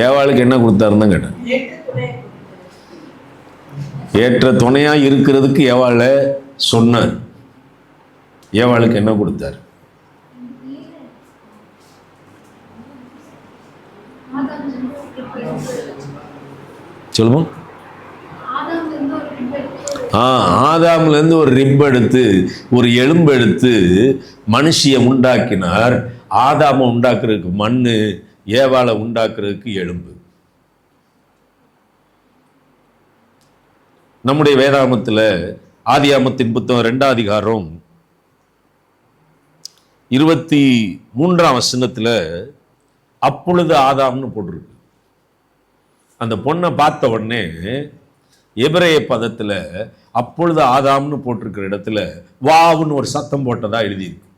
ஏவாளுக்கு என்ன கொடுத்தாருன்னு தான் கேட்டேன். ஏற்ற துணையா இருக்கிறதுக்கு ஏவாள சொன்னார். ஏவாளுக்கு என்ன கொடுத்தார்? சொல்லுவோம். ஆதாம்லேருந்து ஒரு ரிப் எடுத்து ஒரு எலும்பு எடுத்து மனுஷியை உண்டாக்கினார். ஆதாமை உண்டாக்குறதுக்கு மண்ணு, ஏவாளை உண்டாக்குறதுக்கு எலும்பு. நம்முடைய வேதாகமத்தில் ஆதியாகமத்தின் புத்தகம் 2ஆம் அதிகாரம் 23ஆம் வசனத்தில் அப்பொழுது ஆதாம்னு போட்டிருக்கு. அந்த பொண்ணை பார்த்த உடனே எபிரேய பதத்தில் அப்பொழுது ஆதாம்னு போட்டிருக்கிற இடத்துல வாவுன்னு ஒரு சத்தம் போட்டதா எழுதியிருக்கு.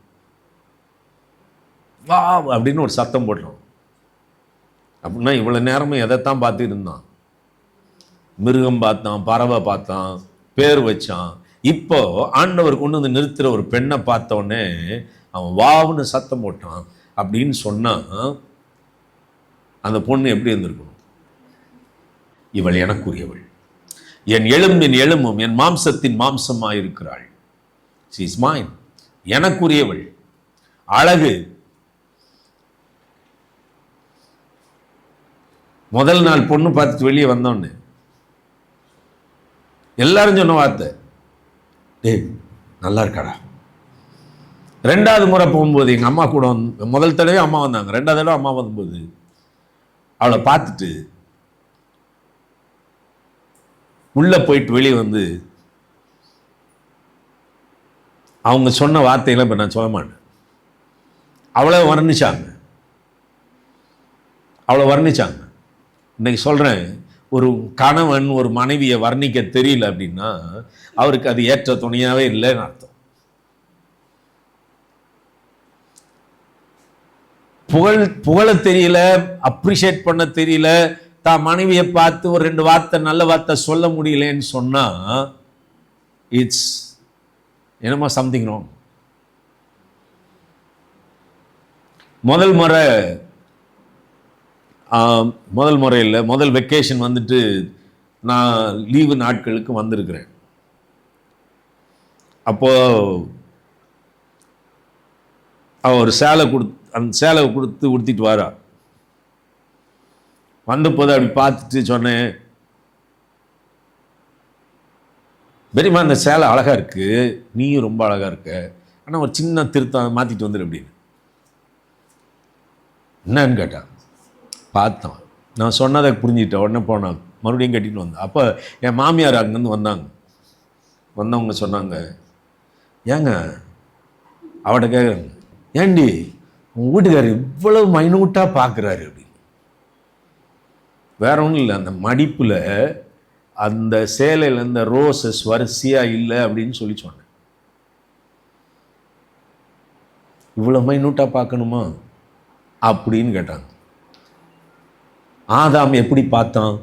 வா அப்படின்னு ஒரு சத்தம் போட்டோம். அப்படின்னா இவ்வளவு நேரமும் எதைத்தான் பார்த்துட்டு இருந்தான்? மிருகம் பார்த்தான், பறவை பார்த்தான், பேர் வச்சான். இப்போ ஆண்டவர் கொண்டு வந்து நிறுத்துற ஒரு பெண்ணை பார்த்த உடனே அவன் வாவுன்னு சத்தம் போட்டான் அப்படின்னு சொன்னா அந்த பொண்ணு எப்படி இருந்திருக்கணும்? இவள் எனக்குரியவள், என் எலும்பின் எலும்பும் என் மாம்சத்தின் மாம்சமாயிருக்கிறாள். she is mine, எனக்குரியவள். அழகு. முதல் நாள் பொண்ணு பார்த்துட்டு வெளியே வந்தோன்னு எல்லாரும் சொன்ன வார்த்தை, டேய் நல்லா இருக்காடா. 2வது முறை போகும்போது எங்கள் அம்மா கூட முதல் தடவை அம்மா வந்தாங்க, 2வது தடவை அம்மா வரும்போது அவளை பார்த்துட்டு உள்ள போயிட்டு வெளியே வந்து அவங்க சொன்ன வார்த்தைகளை இப்போ நான் சொல்ல மாட்டேன். அவளை வர்ணிச்சாங்க. இன்னைக்கு சொல்கிறேன், ஒரு கணவன் ஒரு மனைவியை வர்ணிக்க தெரியல அப்படின்னா அவருக்கு அது ஏற்ற துணையாவே இல்லைன்னு அர்த்தம். புகழ தெரியல, அப்ரிஷியேட் பண்ண தெரியல, தான் மனைவியை பார்த்து ஒரு 2 வார்த்தை நல்ல வார்த்தை சொல்ல முடியலன்னு சொன்னா இட்ஸ் என்னமா சம்திங் ராங். முதல் முறையில் முதல் வெக்கேஷன் வந்துட்டு நான் லீவு நாட்களுக்கு வந்திருக்கிறேன். அப்போ ஒரு அந்த சேலை கொடுத்து உடுத்திட்டு வாரா. வந்தபோது அப்படி பார்த்துட்டு சொன்னேன், பெரியம்மா அந்த சேலை அழகாக இருக்கு, நீயும் ரொம்ப அழகாக இருக்க, ஆனால் ஒரு சின்ன திருத்தம் மாற்றிட்டு வந்துடு அப்படின்னு. என்னன்னு கேட்டான். பார்த்தோம், நான் சொன்னதை புரிஞ்சுக்கிட்டேன். உடனே போனான், மறுபடியும் கட்டிட்டு வந்தேன். அப்போ என் மாமியார் அங்கேருந்து வந்தவங்க சொன்னாங்க, ஏங்க அவட கேட்குறாங்க, ஏண்டி உங்கள் வீட்டுக்காரர் இவ்வளவு மைனூட்டாக பார்க்குறாரு அப்படின்னு. வேற ஒன்றும் இல்லை, அந்த மடிப்பில் அந்த சேலையில் இந்த ரோசஸ் வரிசையாக இல்லை அப்படின்னு சொல்லி சொன்னேன். இவ்வளோ மைனூட்டாக பார்க்கணுமா அப்படின்னு கேட்டாங்க. ஆதாம் எப்படி பார்த்தான்?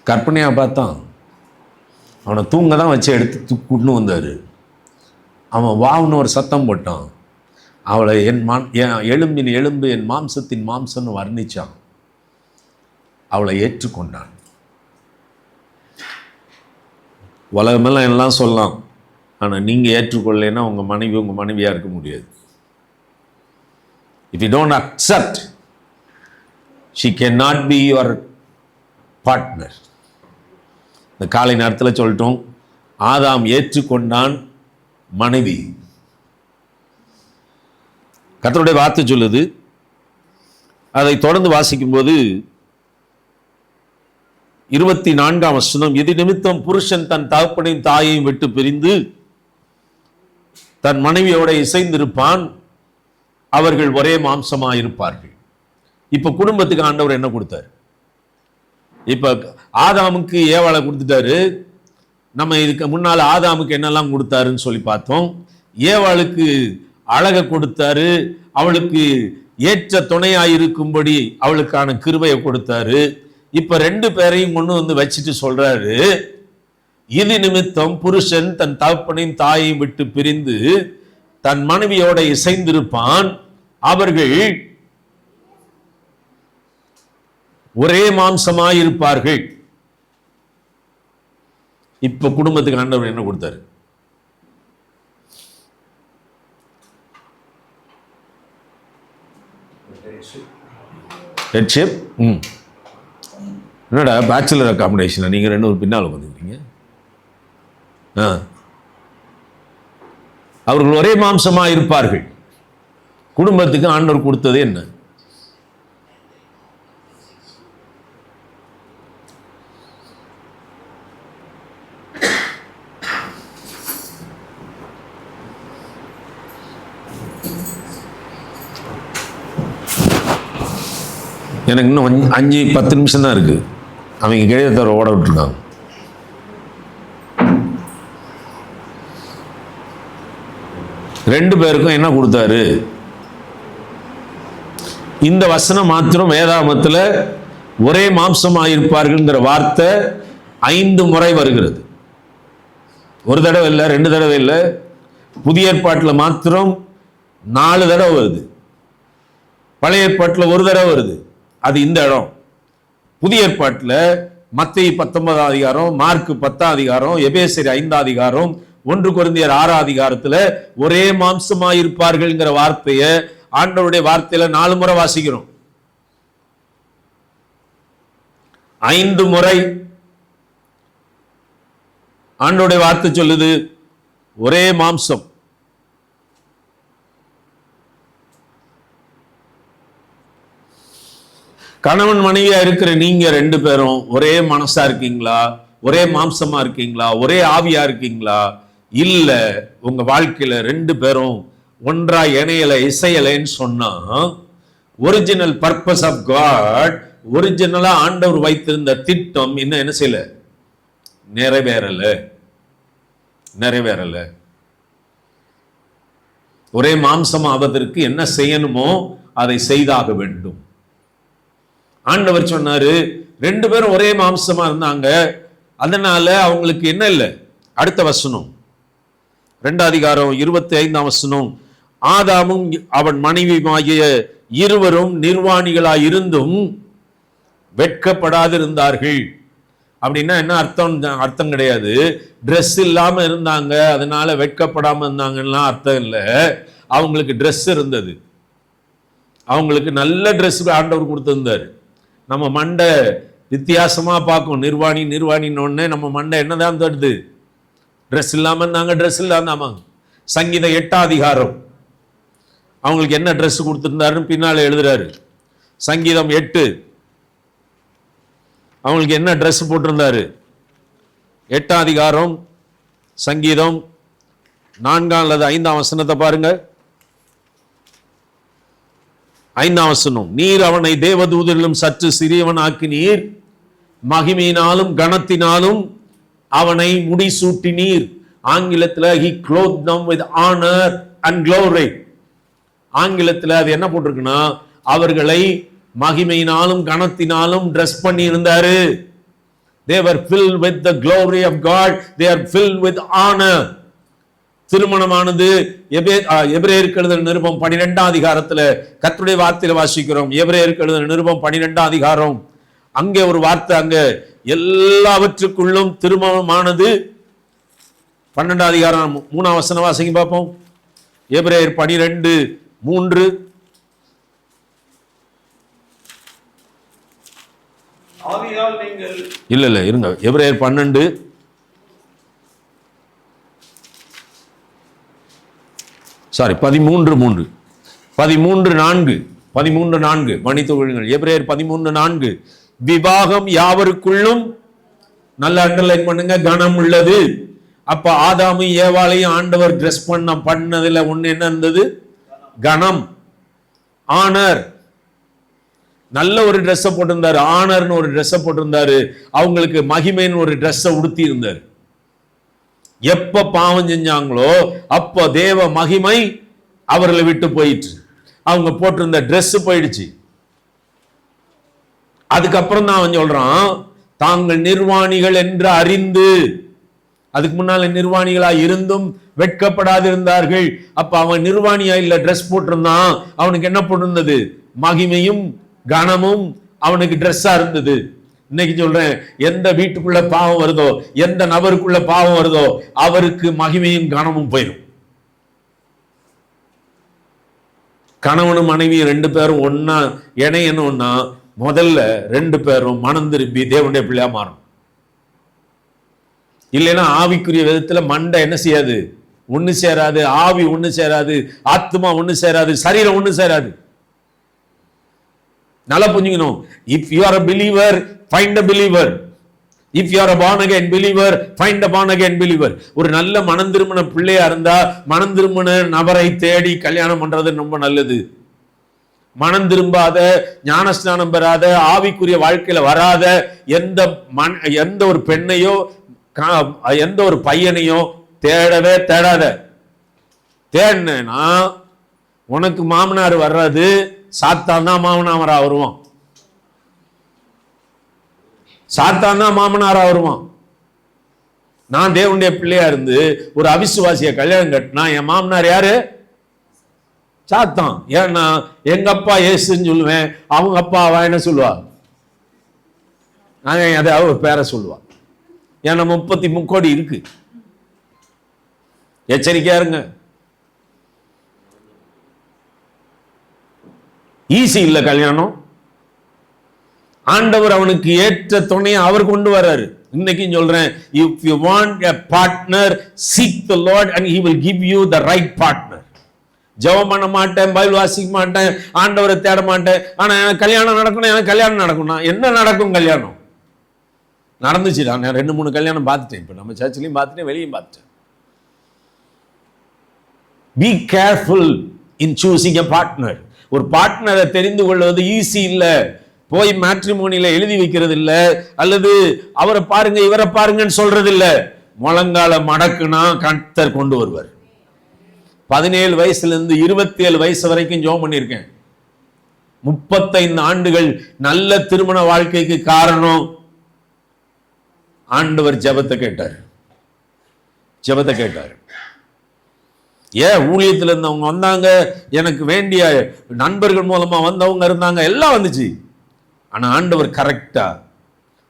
கற்பனையாக பார்த்தான். அவனை தூங்க தான் வச்சு எடுத்து கூட்டின்னு வந்தார். அவன் வாவுன்னு ஒரு சத்தம் போட்டான். அவளை என் எலும்பின் எலும்பு, என் மாம்சத்தின் மாம்சம்னு வர்ணிச்சான். அவளை ஏற்றுக்கொண்டான். உலகமெல்லாம் எல்லாம் சொல்லலாம், ஆனால் நீங்கள் ஏற்றுக்கொள்ளலைன்னா உங்கள் மனைவியாக இருக்க முடியாது. If you don't accept, she cannot be your partner. இந்த காலை நேரத்தில் சொல்லிட்டோம், ஆதாம் ஏற்றுக்கொண்டான் மனைவி. கர்த்தருடைய வார்த்தை சொல்லுது, அதை தொடர்ந்து வாசிக்கும்போது 24ஆம் வசனம், இது நிமித்தம் புருஷன் தன் தகப்பனையும் தாயையும் விட்டு பிரிந்து தன் மனைவியோட இசைந்திருப்பான், அவர்கள் ஒரே மாம்சமாயிருப்பார்கள். இப்ப குடும்பத்துக்கு ஆண்டவர் என்ன கொடுத்தாரு? இப்ப ஆதாமுக்கு ஏவாளை கொடுத்துட்டாரு. நம்ம இதுக்கு முன்னால ஆதாமுக்கு என்னெல்லாம் கொடுத்தாருன்னு சொல்லி பார்த்தோம். ஏவாளுக்கு அழகை கொடுத்தாரு, அவளுக்கு ஏற்ற துணையாயிருக்கும்படி அவளுக்கான கிருபையை கொடுத்தாரு. இப்ப ரெண்டு பேரையும் கொண்டு வந்து வச்சுட்டு சொல்றாரு, இது நிமித்தம் புருஷன் தன் தகப்பனையும் தாயையும் விட்டு பிரிந்து தன் மனைவியோட இசைந்திருப்பான், அவர்கள் ஒரே மாம்சமாயிருப்பார்கள். இப்ப குடும்பத்துக்கு ஆண்டவர் என்ன கொடுத்தாரு? ஹெட்ஷிப். என்னடா பேச்சுலர் அகாமடேஷன், நீங்க ரெண்டு ஒரு பின்னால் வந்துருக்கீங்க. அவர்கள் ஒரே மாம்சமாக இருப்பார்கள். குடும்பத்துக்கு ஆண்டவர் கொடுத்தது என்ன? எனக்கு இன்னும் 5-10 நிமிஷம் தான் இருக்கு. அவங்க கிடையாது தவிர ஓட விட்டுருக்காங்க. ரெண்டு பேருக்கும் என்ன கொடுத்தாரு? இந்த வசனம் மாத்திரம் வேதாகமத்தில் ஒரே மாம்சமாயிருப்பார்கள்ங்கிற வார்த்தை 5 முறை வருகிறது. ஒரு தடவை இல்லை, 2 தடவை இல்லை. புதிய ஏற்பாட்டில் மாத்திரம் 4 தடவை வருது. பழைய ஏற்பாட்டில் 1 தடவை வருது. அது இந்த இடம். புதிய ஏற்பாட்டில் மத்தேயு 19ஆம் அதிகாரம், மார்க் 10ஆம் அதிகாரம், எபேசியர் 5ஆம் அதிகாரம், 1 கொரிந்தியர் 6ஆம் அதிகாரத்துல ஒரே மாம்சமாயிருப்பார்கள்ங்கிற வார்த்தையை ஆண்டவருடைய வார்த்தையில 4 முறை வாசிக்கிறோம். 5 முறை ஆண்டவருடைய வார்த்தை சொல்லுது ஒரே மாம்சம். கணவன் மனைவியா இருக்கிற நீங்க 2 பேரும் ஒரே மனசா இருக்கீங்களா? ஒரே மாம்சமா இருக்கீங்களா? ஒரே ஆவியா இருக்கீங்களா? இல்ல உங்க வாழ்க்கையில 2 பேரும் ஒன்றா இசையலைன்னு சொன்னா, ஒரிஜினல் பர்பஸ் ஆஃப் காட், ஒரிஜினலா ஆண்டவர் வைத்திருந்த திட்டம் இன்னும் என்ன செய்யல? நிறைவேறல. ஒரே மாம்சம் ஆவதற்கு என்ன செய்யணுமோ அதை செய்தாக வேண்டும். ஆண்டவர் சொன்னாரு, 2 பேரும் ஒரே மாம்சமா இருந்தாங்க. அதனால அவங்களுக்கு என்ன இல்லை? அடுத்த வசனம் 2 அதிகாரம் 25ஆம் வசனம், ஆதாமும் அவன் மனைவியுமாகிய இருவரும் நிர்வாணிகளாய் இருந்தும் வெட்கப்படாதிருந்தார்கள். அப்படின்னா என்ன அர்த்தம்? அர்த்தம் கிடையாது. ட்ரெஸ் இல்லாம இருந்தாங்க அதனால வெட்கப்படாம இருந்தாங்கன்னா அர்த்தம் இல்லை. அவங்களுக்கு ட்ரெஸ் இருந்தது, அவங்களுக்கு நல்ல ட்ரெஸ் ஆண்டவர் கொடுத்திருந்தாரு. நம்ம மண்டை வித்தியாசமா பார்க்கும். நிர்வாணின்னு நம்ம மண்டை என்னதான் தருது? ட்ரெஸ் இல்லாம இருந்தாங்க, ட்ரெஸ் இல்லாம. சங்கீதம் 8ஆம் அதிகாரம் அவங்களுக்கு என்ன ட்ரெஸ் கொடுத்திருந்தாருன்னு பின்னால எழுதுறாரு. சங்கீதம் 8 அவங்களுக்கு என்ன ட்ரெஸ் போட்டிருந்தாரு? 8ஆம் அதிகாரம் சங்கீதம் 4 அல்லது 5ஆம் வசனத்தை பாருங்க. 5ஆம் வசனம், நீர் அவனை தேவதூதரிலும் சற்று சிறியவன் ஆக்கினீர், மகிமையினாலும் கனத்தினாலும் அவனை முடிசூட்டினீர். ஆங்கிலத்தில் he clothed them with honor and glory. ஆங்கிலத்தில் அது என்ன போட்டிருக்குன்னா, அவர்களை மகிமையினாலும் கனத்தினாலும் ட்ரெஸ் பண்ணி இருந்தாரு. They were filled with the glory of God. They are filled with honor. திருமணமானது எபிரேயருக்கு எழுதின நிருபம் 12ஆம் அதிகாரத்தில் கர்த்தருடைய வார்த்தையில வாசிக்கிறோம். எபிரேயருக்கு எழுதின நிருபம் 12ஆம் அதிகாரம் அங்கே ஒரு வார்த்தை, அங்க எல்லாவற்றுக்குள்ளும் திருமணமானது. 12ஆம் அதிகாரம் 3ஆம் வசனம் வாசிங்க பார்ப்போம். எபிரேயர் 12:3. இல்ல இருங்க, எபிரேயர் 12 13:4 மன்னித்து கொள்ளுங்கள். எபிரேயர் 13:4, விவாகம் யாவருக்குள்ளும், நல்ல அண்டர்லைன் பண்ணுங்க, கனம் உள்ளது. அப்ப ஆதாமும் ஏவாளையும் ஆண்டவர் ட்ரெஸ் பண்ணதுல ஒண்ணு என்ன இருந்தது? கனம், ஆனர். நல்ல ஒரு ட்ரெஸ்ஸை போட்டிருந்தாரு, ஆனர்னு ஒரு ட்ரெஸ்ஸை போட்டிருந்தாரு. அவங்களுக்கு மகிமைன்னு ஒரு ட்ரெஸ்ஸை உடுத்தி இருந்தார். எப்ப பாவம் செஞ்சாங்களோ அப்ப தேவ மகிமை அவர்களை விட்டு போயிட்டு அவங்க போட்டிருந்த ட்ரெஸ் போயிடுச்சு. அதுக்கப்புறம் தான் அவன் சொல்றான், தாங்கள் நிர்வாணிகள் என்று அறிந்து. அதுக்கு முன்னால நிர்வாணிகளா இருந்தும் வெட்கப்படாதிருந்தார்கள். அப்ப அவன் நிர்வாணியா இல்ல, ட்ரெஸ் போட்டிருந்தான். அவனுக்கு என்ன போட்டிருந்தது? மகிமையும் கனமும் அவனுக்கு ட்ரெஸ்ஸா இருந்தது. இன்னைக்கு சொல்றேன், எந்த வீட்டுக்குள்ள பாவம் வருதோ, எந்த நபருக்குள்ள பாவம் வருதோ, அவருக்கு மகிமையும் கனமும் போயிடும். கணவனும் மனைவி 2 பேரும் ஒன்னா இணையணும்னா முதல்ல 2 பேரும் மனம் திரும்பி தேவனுடைய பிள்ளையா மாறும். இல்லைன்னா ஆவிக்குரிய விதத்துல மண்டை என்ன செய்யாது? ஒண்ணு சேராது. ஆவி ஒண்ணு சேராது, ஆத்மா ஒண்ணு சேராது, சரீரம் ஒண்ணு சேராது. நல்லா புரிஞ்சுக்கணும். If you are a believer, find a believer. If you are a born again believer, find a born again believer. ஒரு நல்ல மனம் திரும்பின பிள்ளையா இருந்தா மனம் திரும்பின நபரை தேடி கல்யாணம் பண்றது ரொம்ப நல்லது. மனம் திரும்பாத, ஞானஸ்நானம் பெறாத, ஆவிக்குரிய வாழ்க்கையில வராத எந்த ஒரு பெண்ணையோ எந்த ஒரு பையனையோ தேடவே தேடாத. தேடினா உனக்கு மாமனார் வர்றது சாத்தான் தான் மாமனாரா வருவான். சாத்தான் தான் மாமனாரா வருவான். நான் தேவனுடைய பிள்ளையா இருந்து ஒரு அவிசுவாசிய கல்யாணம் கட்டினா என் மாமனார் யாரு? சாத்தான். ஏன்னா எங்க அப்பா ஏசுன்னு சொல்லுவேன், அவங்க அப்பா அவ என்ன சொல்லுவா? நாங்க எதையாவது ஒரு பேரை சொல்லுவா. ஏன்னா 33 கோடி இருக்கு. எச்சரிக்கையா இருங்க. ஈஸி இல்ல கல்யாணம். ஆண்டவர் அவனுக்கு ஏற்ற துணையை அவர் கொண்டு வர்றாரு. இன்னைக்கு சொல்றேன், if you want a partner, seek the Lord and he will give you the right partner. ஜெபம் பண்ண மாட்டேன், பைபிள் வாசிக்க மாட்டேன், ஆண்டவரை தேட மாட்டேன், ஆனா எனக்கு கல்யாணம் நடக்கணும், எனக்கு கல்யாணம் நடக்கணும். என்ன நடக்கும்? கல்யாணம் நடந்துச்சு. நான் 2-3 கல்யாணம் பார்த்துட்டேன். இப்ப நம்ம சர்ச்சிலையும் பார்த்துட்டேன், வெளியும் பார்த்துட்டேன். Be careful in choosing a partner. ஒரு பார்ட்னரை தெரிந்து கொள்வது ஈஸி இல்ல. போய் மேட்ரிமோனியில எழுதி வைக்கிறது இல்ல, அல்லது அவரை பாருங்க இவரை பாருங்கன்னு சொல்றது இல்ல. முழங்கால மடக்குனா கர்த்தர் கொண்டு வருவார். 17 வயசுல இருந்து 27 வயசு வரைக்கும் ஜெபம் பண்ணியிருக்கேன். 35 ஆண்டுகள் நல்ல திருமண வாழ்க்கைக்கு காரணம் ஆண்டவர் ஜெபத்தை கேட்டார். ஏன் ஊழியத்தில் இருந்தவங்க வந்தாங்க, எனக்கு வேண்டிய நண்பர்கள் மூலமா வந்தவங்க இருந்தாங்க, எல்லாம் வந்துச்சு. ஆனா ஆண்டவர் கரெக்டா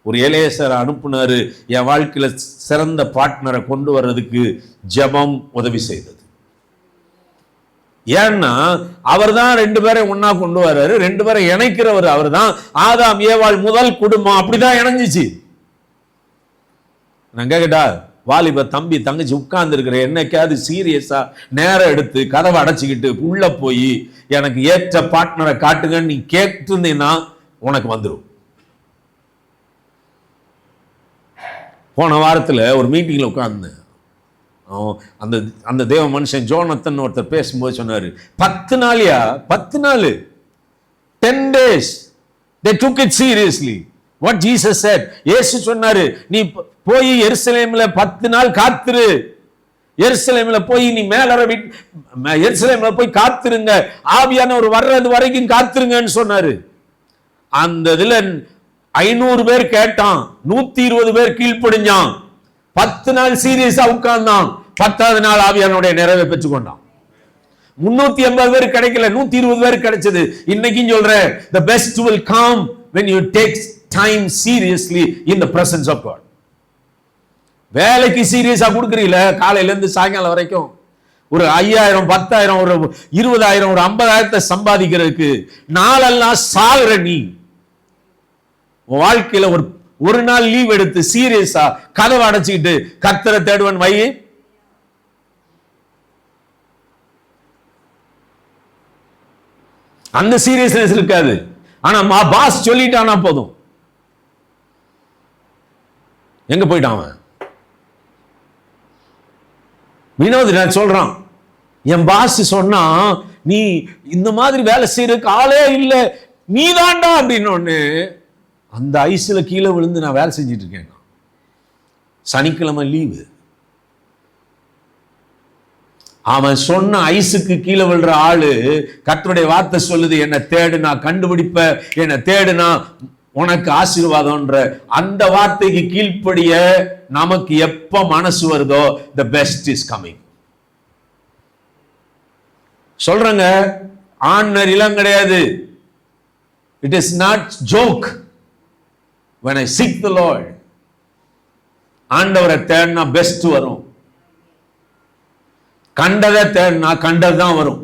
ஒரு எலேசரை அனுப்புனாரு. என் வாழ்க்கையில சிறந்த பார்ட்னரை கொண்டு வர்றதுக்கு ஜெபம் உதவி செய்தது. ஏன்னா அவர் தான் 2 பேரை ஒன்னா கொண்டு வர்றாரு, 2 பேரை இணைக்கிறவர் அவர் தான். ஆதாம் ஏவாள் முதல் குடும்பம் அப்படிதான் இணைஞ்சிச்சு. நான் கேட்டா, வாலிப தம்பி தங்கச்சி உட்கார்ந்து இருக்கிற என்னைக்காவது சீரியஸா நேரம் எடுத்து கதவை அடைச்சிக்கிட்டு உள்ள போய் எனக்கு ஏற்ற பார்ட்னரை காட்டுங்கன்னு நீ கேட்டுருந்தீங்கன்னா உனக்கு வந்துடும். போன வாரத்தில் ஒரு மீட்டிங்கில் உட்கார்ந்தேன். அந்த அந்த தேவ மனுஷன் ஜோனத்தன் ஒருத்தர் பேசும்போது சொன்னாரு, 10 நாளியா, 10 நாள், 10 days they took it seriously. What Jesus said, இயேசு சொன்னாரு, நீ போய் எருசலேம்ல 10 நாள் காத்துரு. எருசலேம்ல போய் நீ மேலற எருசலேம்ல போய் காத்துருங்க, ஆவியானவர் வர்றது வரைக்கும் காத்துருங்கன்னு சொன்னாரு. அந்த இதுல 500 பேர் கேட்டான், 120 பேர் கீழ்ப்படிஞ்சான். 10 நாள் சீரியஸா உட்கார்ந்தான். 10வது நாள் ஆவியானுடைய நிறைவை பெற்றுக்கொண்டான். 380 பேர் கிடைக்கல, 120 பேர் கிடைச்சது. இன்னைக்கும் சொல்றேன், the best will come when you take time seriously in the presence of God. வேலைக்கு சீரியஸா கொடுக்குறீல, காலையில இருந்து சாயங்காலம் வரைக்கும் ஒரு 5000, 10,000, ஒரு 20,000, ஒரு 50,000 சம்பாதிக்கிறதுக்கு நாளெல்லாம் சாகுற நீ உன் வாழ்க்கையில ஒரு நாள் லீவ் எடுத்து சீரியஸா கதவை அடைச்சிக்கிட்டு கர்த்தரை தேடுவன் வை. அந்த சீரியஸ்னஸ் இருக்காது. ஆனா பாஸ் சொல்லிட்டானா போதும். எங்க போயிட்டான் அவன்? வினோத் நான் சொல்றான், என் பாஸ் சொன்னா நீ இந்த மாதிரி வேலை செய்யறதுக்கு ஆளே இல்லை, நீ தாண்டா அப்படின்னு ஒண்ணு. அந்த ஐஸ்ல கீழே விழுந்து நான் வேலை செஞ்சிட்டு இருக்கேன். சனிக்கிழமை லீவு. அவன் சொன்ன ஐஸுக்கு கீழே விழுற ஆளு கர்த்தருடைய வார்த்தை சொல்லுது, என்னை தேடு நான் கண்டுபிடிப்ப, என்னை தேடுனா உனக்கு ஆசீர்வாதம்ன்ற அந்த வார்த்தைக்கு கீழ்ப்படிய நமக்கு எப்ப மனசு வருதோ the best is coming. சொல்றங்க, ஆண் இளம் கிடையாது. It is not joke when I seek the Lord. ஆண்டவரை தேடினா பெஸ்ட் வரும். கண்டதை தேடினா கண்டதுதான் வரும்.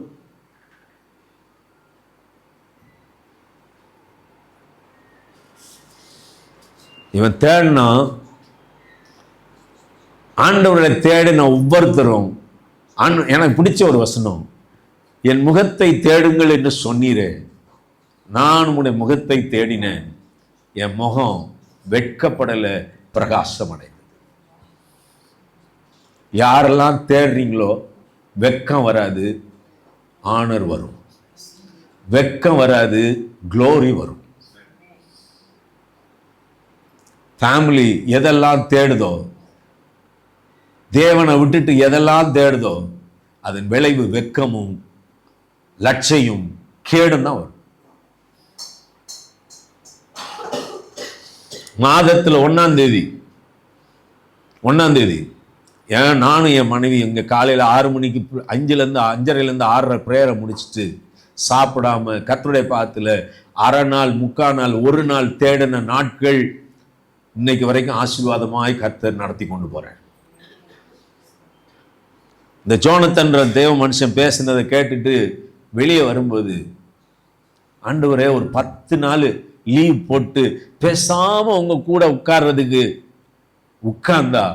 இவன் தேடினா ஆண்டவரை தேடின ஒவ்வொருத்தரும், எனக்கு பிடிச்ச ஒரு வசனம், என் முகத்தை தேடுங்கள் என்று சொன்னீரே, நான் உன்னுடைய முகத்தை தேடினேன், என் முகம் வெட்கப்படல, பிரகாசம் அடைந்தது. யாரெல்லாம் தேடுறீங்களோ வெட்கம் வராது, ஆனர் வரும். வெட்கம் வராது, க்ளோரி வரும். ஃபேமிலி எதெல்லாம் தேடுதோ, தேவனை விட்டுட்டு எதெல்லாம் தேடுதோ, அதன் விளைவு வெட்கமும் லட்சையும் கேடும் தான் வரும். மாதத்தில் 1ஆம் தேதி ஏன் நானும் என் மனைவி இங்கே காலையில் 6 மணிக்கு 5லேருந்து 5:30லேருந்து 6:30 பிரேயரை முடிச்சுட்டு சாப்பிடாம கர்த்தருடைய பாதத்தில் அரை நாள், 3/4 நாள், 1 நாள் தேடின நாட்கள் இன்னைக்கு வரைக்கும் ஆசீர்வாதமாய் கர்த்தர் நடத்தி கொண்டு போறேன். இந்த ஜோனத்தன்ற தேவ மனுஷன் பேசினதை கேட்டுட்டு வெளியே வரும்போது, ஆண்டவரே ஒரு 10 நாள் லீவ் போட்டு பேசாம உங்க கூட உட்கார்றதுக்கு உட்கார்ந்தா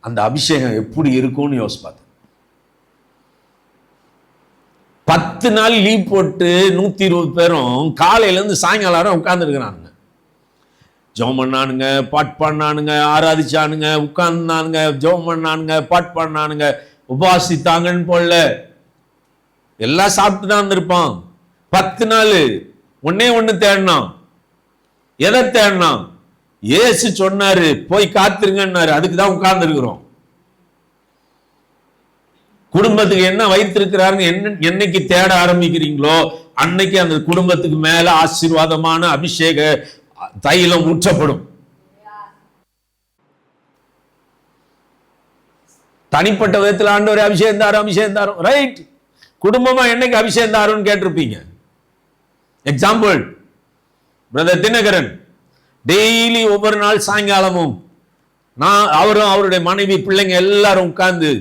அந்த அபிஷேகம் எப்படி இருக்கும்னு யோசிச்சு பார்த்தேன். 10 நாள் லீவ் போட்டு 120 பேரும் காலையில இருந்து சாயங்காலம் உட்கார்ந்து இருக்கிறானுங்க. ஜெபம் பண்ணானுங்க, பாட் பண்ணானுங்க, ஆராதிச்சானுங்க, உட்கார்ந்தானுங்க, ஜெபம் பண்ணானுங்க, பாட் பண்ணானுங்க, உபவாசித்தாங்கன்னு போல எல்லாம் சாப்பிட்டு தான் இருந்திருப்பான். 10 நாள் ஒண்ணு தேடினான். எதை தேடினான்? இயேசு சொன்னாரு போய் காத்திருங்கன்னாரு. அதுக்கு தான் உட்கார்ந்து இருக்கிறோம். குடும்பத்துக்கு என்ன வைத்திருக்கிறாருன்னு என்னைக்கு தேட ஆரம்பிக்கிறீங்களோ அன்னைக்கு அந்த குடும்பத்துக்கு மேல ஆசீர்வாதமான அபிஷேக தைலம் ஊற்றப்படும். தனிப்பட்ட விதத்தில் ஆண்டவர் அபிஷேகம் தாரும் ரைட். குடும்பமா என்னைக்கு அபிஷேகம் தாருன்னு கேட்டிருப்பீங்க. எக்ஸாம்பிள், பிரதர் தினகரன் டெய்லி ஒவ்வொரு நாள் சாயங்காலமும் அவரும் அவருடைய மனைவி பிள்ளைங்க எல்லாரும் உட்கார்ந்து,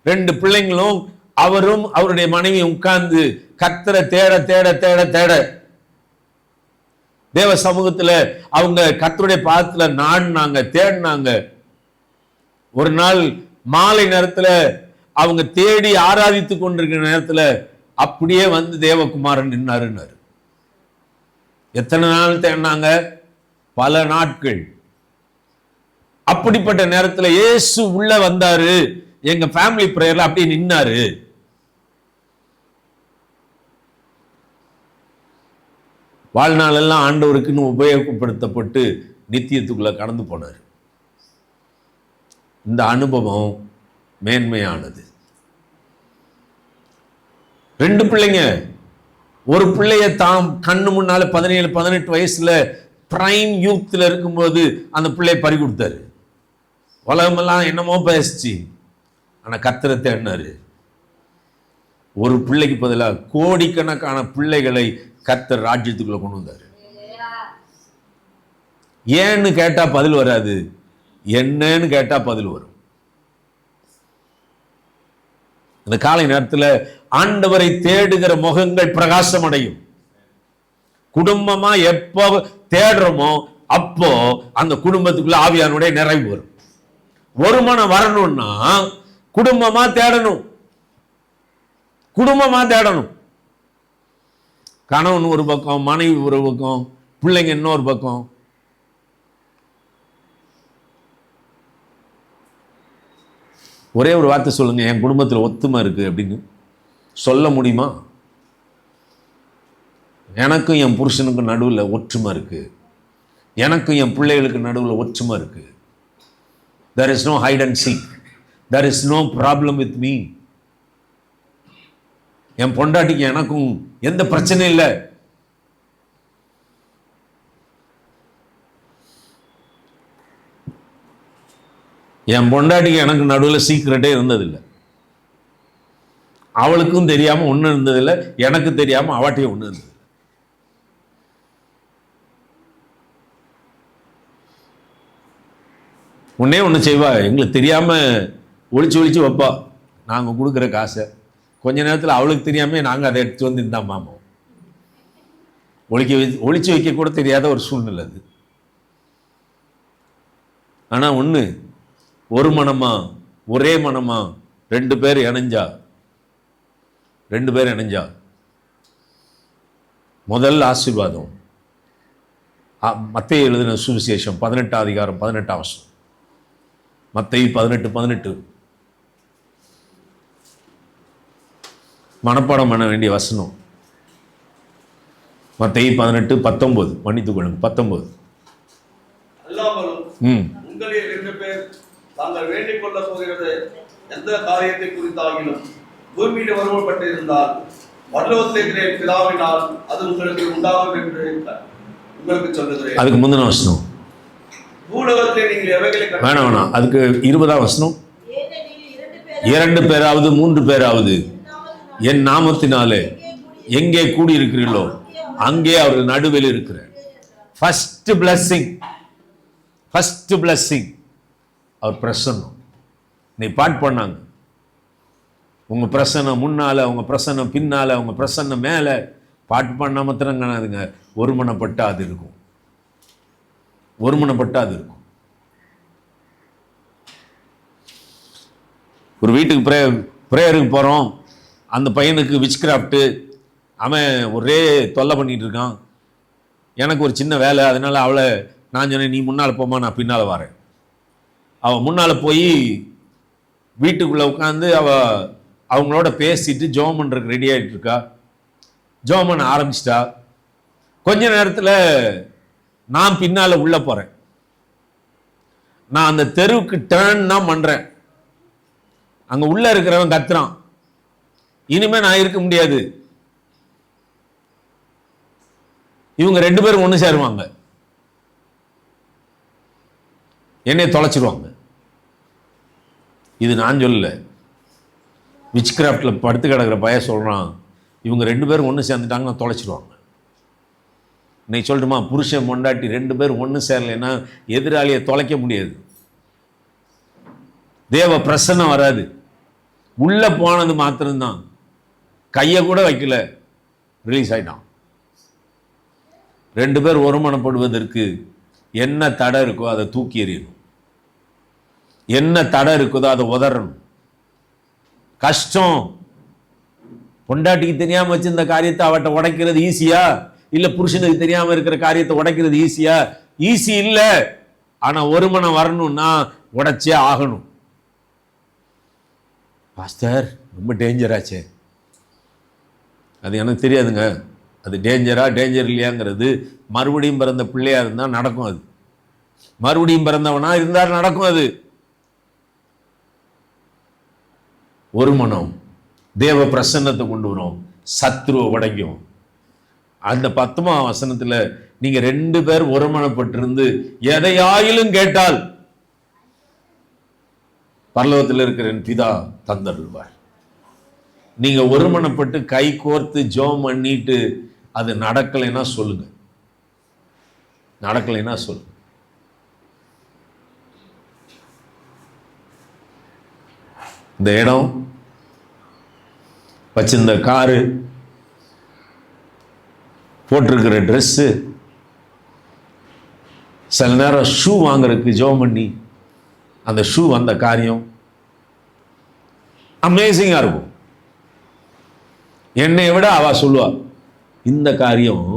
2 பிள்ளைங்களும் அவரும் அவருடைய மனைவி உட்கார்ந்து கர்த்தரை தேட தேட தேட தேட தேவ சமூகத்துல அவங்க கர்த்தருடைய பாதத்துல நாடினாங்க, தேடினாங்க. ஒரு நாள் மாலை நேரத்துல அவங்க தேடி ஆராதித்து கொண்டிருக்கிற நேரத்துல அப்படியே வந்து தேவகுமாரன் நின்னாருன்னாரு. எத்தனை நாள் தேடினாங்க? பல நாட்கள். அப்படிப்பட்ட நேரத்தில் இயேசு உள்ள வந்தாரு, எங்க ஃபேமிலி பிரேயர்ல அப்படியே நின்னாரு. வாழ்நாள் எல்லாம் ஆண்டவருக்குன்னு உபயோகப்படுத்தப்பட்டு நித்தியத்துக்குள்ள கடந்து போனார். இந்த அனுபவம் மேன்மையானது. 2 பிள்ளைங்க, ஒரு பிள்ளைய தாம் கண்ணு முன்னால 17-18 வயசுல பிரைம் யூத்ல இருக்கும்போது அந்த பிள்ளைய பறி கொடுத்தாரு. உலகமெல்லாம் என்னமோ பேசிச்சு, ஆனா கர்த்தரை தேடினாரு. ஒரு பிள்ளைக்கு பதிலாக கோடிக்கணக்கான பிள்ளைகளை கர்த்தர் ராஜ்யத்துக்குள்ள கொண்டு வந்தாரு. ஏன்னு கேட்டா பதில் வராது, என்னன்னு கேட்டா பதில் வரும். இந்த காலை நேரத்தில் ஆண்டவரை தேடுகிற முகங்கள் பிரகாசம் அடையும். குடும்பமா எப்போ தேடுறோமோ அப்போ அந்த குடும்பத்துக்குள்ள ஆவியானுடைய நிறைவு வரும். ஒரு மனம் வரணும்னா குடும்பமா தேடணும், குடும்பமா தேடணும். கணவன் ஒரு பக்கம், மனைவி ஒரு பக்கம், பிள்ளைங்க இன்னொரு பக்கம். ஒரே ஒரு வார்த்தை சொல்லுங்க, என் குடும்பத்தில் ஒத்துமை இருக்கு அப்படின்னு சொல்ல முடியுமா? எனக்கும் என் புருஷனுக்கும் நடுவில் ஒற்றுமை இருக்கு, எனக்கும் என் பிள்ளைகளுக்கு நடுவில் ஒற்றுமை இருக்கு. There is no hide and seek. There is no problem with me. என் பொண்டாட்டிக்கு எனக்கும் எந்த பிரச்சனையும் இல்லை. என் பொண்டாட்டிக்கு எனக்கு நடுவில் சீக்கிரட்டே இருந்ததில்லை. அவளுக்கும் தெரியாம ஒண்ணு இருந்ததில்லை, எனக்கு தெரியாம அவட்டையும் ஒண்ணு இருந்தது. ஒன்னே ஒன்று செய்வா, எங்களுக்கு தெரியாம ஒளிச்சு ஒளிச்சு வைப்பா. நாங்கள் கொடுக்குற காசை கொஞ்ச நேரத்தில் அவளுக்கு தெரியாம நாங்கள் அதை எடுத்து வந்து இருந்தா மாமோம். ஒளிச்சு வைக்க கூட தெரியாத ஒரு சூழ்நிலை அது. ஆனால் ஒன்று, ஒரு மனமா ஒரே மனமா 2 பேர் இணைஞ்சா முதல் ஆசீர்வாதம். மத்தேயு எழுதின சுவிசேஷம் 18ஆம் அதிகாரம் 18ஆம் வசனம். மத்தேயு 18:18 மனப்பாடம் பண்ண வேண்டிய வசனம். மத்தேயு 18:19 மன்னித்துக் கொள்ளுங்க, 19. உங்களில் 2 பேர் தாங்கள் வேண்டிக் கொள்ள போகிறது எந்த காரியத்தை குறித்தாகிலும் பூமியில் வருவப்பட்டிருந்தால் பரலோகத்திலே பிதாவினால் அது உங்களுக்கு உண்டாகும் என்று உங்களுக்கு சொல்லுகிறேன். அதுக்கு முந்தின வசனம் பூலோகத்திலே நீங்கள் எவைகளை வேணாம், அதுக்கு 20ஆம் வசனம். 2 பேராவது 3 பேராவது என் நாமத்தினாலே எங்கே கூடியிருக்கிறீர்களோ அங்கே அவர்கள் நடுவில் இருக்கிறார். ஃபர்ஸ்ட் பிளஸிங் அவர் பிரசன்னம். நீ பாட் பண்ணாங்க, உங்க பிரசன்னம் முன்னால, உங்க பிரசன்னம் பின்னால, உங்க பிரசன்னம் மேல. பாட்டு பண்ண மாத்திரம் காணாதுங்க, ஒருமனப்பட்டா அது இருக்கும். ஒரு வீட்டுக்கு ப்ரேயருக்கு போகிறோம். அந்த பையனுக்கு விச் கிராஃப்ட்டு, அவன் ஒரே தொல்லை பண்ணிகிட்டு இருக்கான். எனக்கு ஒரு சின்ன வேலை, அதனால் அவளை நான் சொன்னேன், நீ முன்னால் போமா, நான் பின்னால் வரேன். அவள் முன்னால் போய் வீட்டுக்குள்ளே உட்காந்து அவங்களோட பேசிட்டு ஜெபம் பண்ணுறதுக்கு ரெடி ஆகிட்டு இருக்கா. ஜெபம் பண்ண ஆரம்பிச்சிட்டா. கொஞ்ச நேரத்தில் நான் பின்னால் உள்ளே போகிறேன். நான் அந்த தெருவுக்கு டேர்ன் தான் பண்ணுறேன். அங்கே உள்ளே இருக்கிறவன் கத்துறான், இனிமேல் நான் இருக்க முடியாது, இவங்க 2 பேரும் ஒன்று சேருவாங்க, என்னை தொலைச்சிருவாங்க. இது நான் சொல்லல, விச் கிராஃப்டில் படுத்து கிடக்கிற பையன் சொல்கிறான், இவங்க 2 பேரும் ஒன்று சேர்ந்துட்டாங்கன்னா தொலைச்சிருவாங்க. இன்னைக்கு சொல்லட்டுமா, புருஷன் பொண்டாட்டி 2 பேரும் ஒன்று சேரலைன்னா எதிராளியை தொலைக்க முடியாது, தேவ பிரசன்னம் வராது. உள்ள போனது மாத்திரம்தான், கையை கூட வைக்கல ரிலீஸ் ஆயிட்டான். 2 பேர் ஒருமனப்படுவதற்கு என்ன தடை இருக்கோ அதை தூக்கி எறியணும், என்ன தடை இருக்குதோ அதை உதறணும். கஷ்டம். பொண்டாட்டிக்கு தெரியாம வச்சு இந்த காரியத்தை அவட்ட உடைக்கிறது ஈஸியா, இல்ல புருஷனுக்கு தெரியாம இருக்கிற காரியத்தை உடைக்கிறது ஈஸியா? ஈஸி இல்ல. ஆனா ஒருமனம் வரணும்னா உடைச்சே ஆகணும். பாஸ்டர் ரொம்ப டேஞ்சராச்சே, அது எனக்கு தெரியாதுங்க. அது டேஞ்சர் இல்லையாங்கிறது மறுபடியும் பிறந்த பிள்ளையா இருந்தா நடக்கும். அது மறுபடியும் பிறந்தவனா இருந்தால் நடக்கும். அது ஒரு மனம் தேவ பிரசன்னத்தை கொண்டு வரும், சத்ருவை உடைக்கும். அந்த 10ஆம் வசனத்துல நீங்க 2 பேர் ஒருமனப்பட்டிருந்து எதையாயிலும் கேட்டால் பரலோகத்தில் இருக்கிற என் பிதா தந்தருள்வார். நீங்க ஒருமனப்பட்டு கை கோர்த்து ஜெபம் பண்ணிட்டு அது நடக்கலைன்னா சொல்லுங்க, நடக்கலைன்னா சொல்லுங்க. இந்த இடம் வச்சிருந்த காரு, போட்டிருக்கிற ட்ரெஸ்ஸு, சில நேரம் ஷூ வாங்குறதுக்கு ஜெபம் பண்ணி அந்த ஷூ வந்த காரியம் அமேசிங்காக இருக்கும். என்னை விட அவ சொல்லுவா, இந்த காரியம்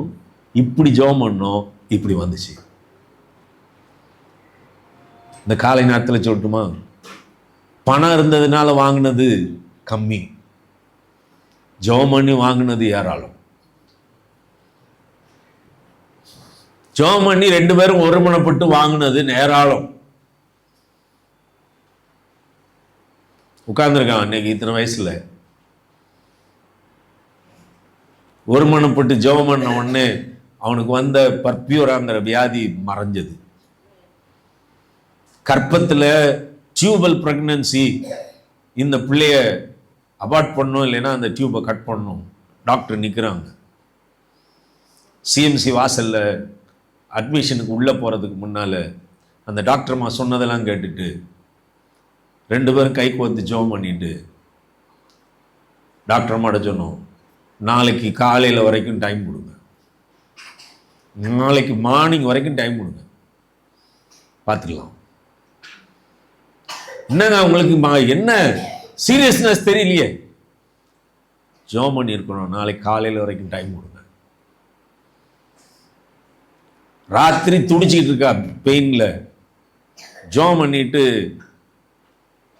இப்படி ஜெபம் பண்ணோம், இப்படி வந்துச்சு. இந்த காலை நேரத்தில் சொல்லட்டுமா, பணம் இருந்ததுனால வாங்கினது கம்மி, ஜெபம் பண்ணி வாங்கினது ஏராளம். ஜெபம் பண்ணி 2 பேரும் ஒருமனப்பட்டு வாங்கினது ஏராளம். உட்கார்ந்துருக்கான் அன்னைக்கு இத்தனை வயசுல ஒருமனப்பட்டு ஜெபம் பண்ண உடனே அவனுக்கு வந்த பர்பியூராங்கிற வியாதி மறைஞ்சது. கற்பத்தில் டியூபல் பிரெக்னன்சி, இந்த பிள்ளைய அபார்ட் பண்ணணும், இல்லைன்னா அந்த டியூபை கட் பண்ணணும். டாக்டர் நிற்கிறாங்க. சிஎம்சி வாசல்ல அட்மிஷனுக்கு உள்ளே போகிறதுக்கு முன்னால் அந்த டாக்டர்மா சொன்னதெல்லாம் கேட்டுட்டு 2 பேரும் கை கோர்த்து ஜெபம் பண்ணிட்டு டாக்டர்மாட்ட சொன்னோம், நாளைக்கு காலையில் வரைக்கும் டைம் கொடுங்க, நாளைக்கு மார்னிங் வரைக்கும் டைம் கொடுங்க, பார்த்துக்கலாம். என்னங்க உங்களுக்கு என்ன சீரியஸ்னஸ் தெரியலையே? ஜெபம் பண்ணி இருக்கணும், நாளைக்கு காலையில் வரைக்கும் டைம் கொடுங்க. ராத்திரி துடிச்சிக்கிட்டு இருக்கா பெயின்ல, ஜெபம் பண்ணிட்டு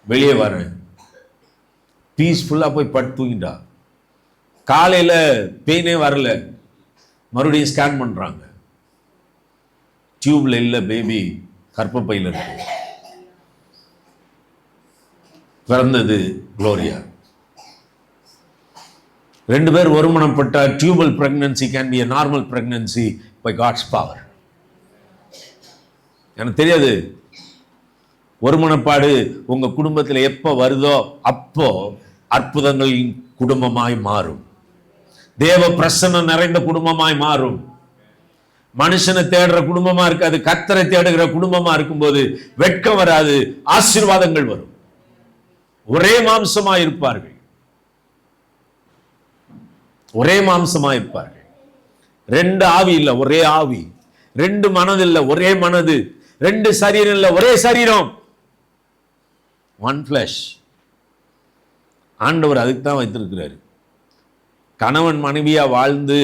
வெளியே வரேன், பீஸ்ஃபுல்லாக போய் படுத்து தூங்கிட்டா. காலையில் பெயினே வரல, மறுபடியும் ஸ்கேன் பண்ணுறாங்க, டியூப்ல இல்லை, பேபி கர்ப்பப்பையில் இருக்கு. பிறந்தது குளோரியா. 2 பேர் ஒருமனப்பட்ட tubal pregnancy can be a normal pregnancy by God's power. எனக்கு தெரியாது, ஒருமனப்பாடு உங்க குடும்பத்தில் எப்போ வருதோ அப்போ அற்புதங்களின் குடும்பமாய் மாறும், தேவ பிரசன்னம் நிறைந்த குடும்பமாய் மாறும். மனுஷனை தேடுற குடும்பமா இருக்காது, கர்த்தரை தேடுகிற குடும்பமா இருக்கும்போது வெட்கம் வராது, ஆசீர்வாதங்கள் வரும். ஒரே மாம்சமா இருப்பார்கள், ஒரே மாம்சமா இருப்பார்கள். 2 ஆவி இல்லை, ஒரே ஆவி. 2 மனது இல்லை, ஒரே மனது. 2 சரீரம் இல்லை, ஒரே சரீரம். One flush. ஆண்டவர் அதுக்கு தான் வைத்திருக்கிறாரு. கணவன் மனைவியா வாழ்ந்து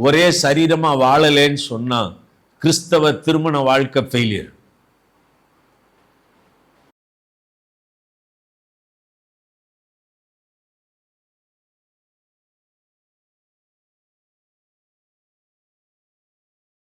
ஒரே சரீரமா வாழலேன்னு சொன்னா கிறிஸ்தவ திருமண வாழ்க்கை ஃபெயிலியர்.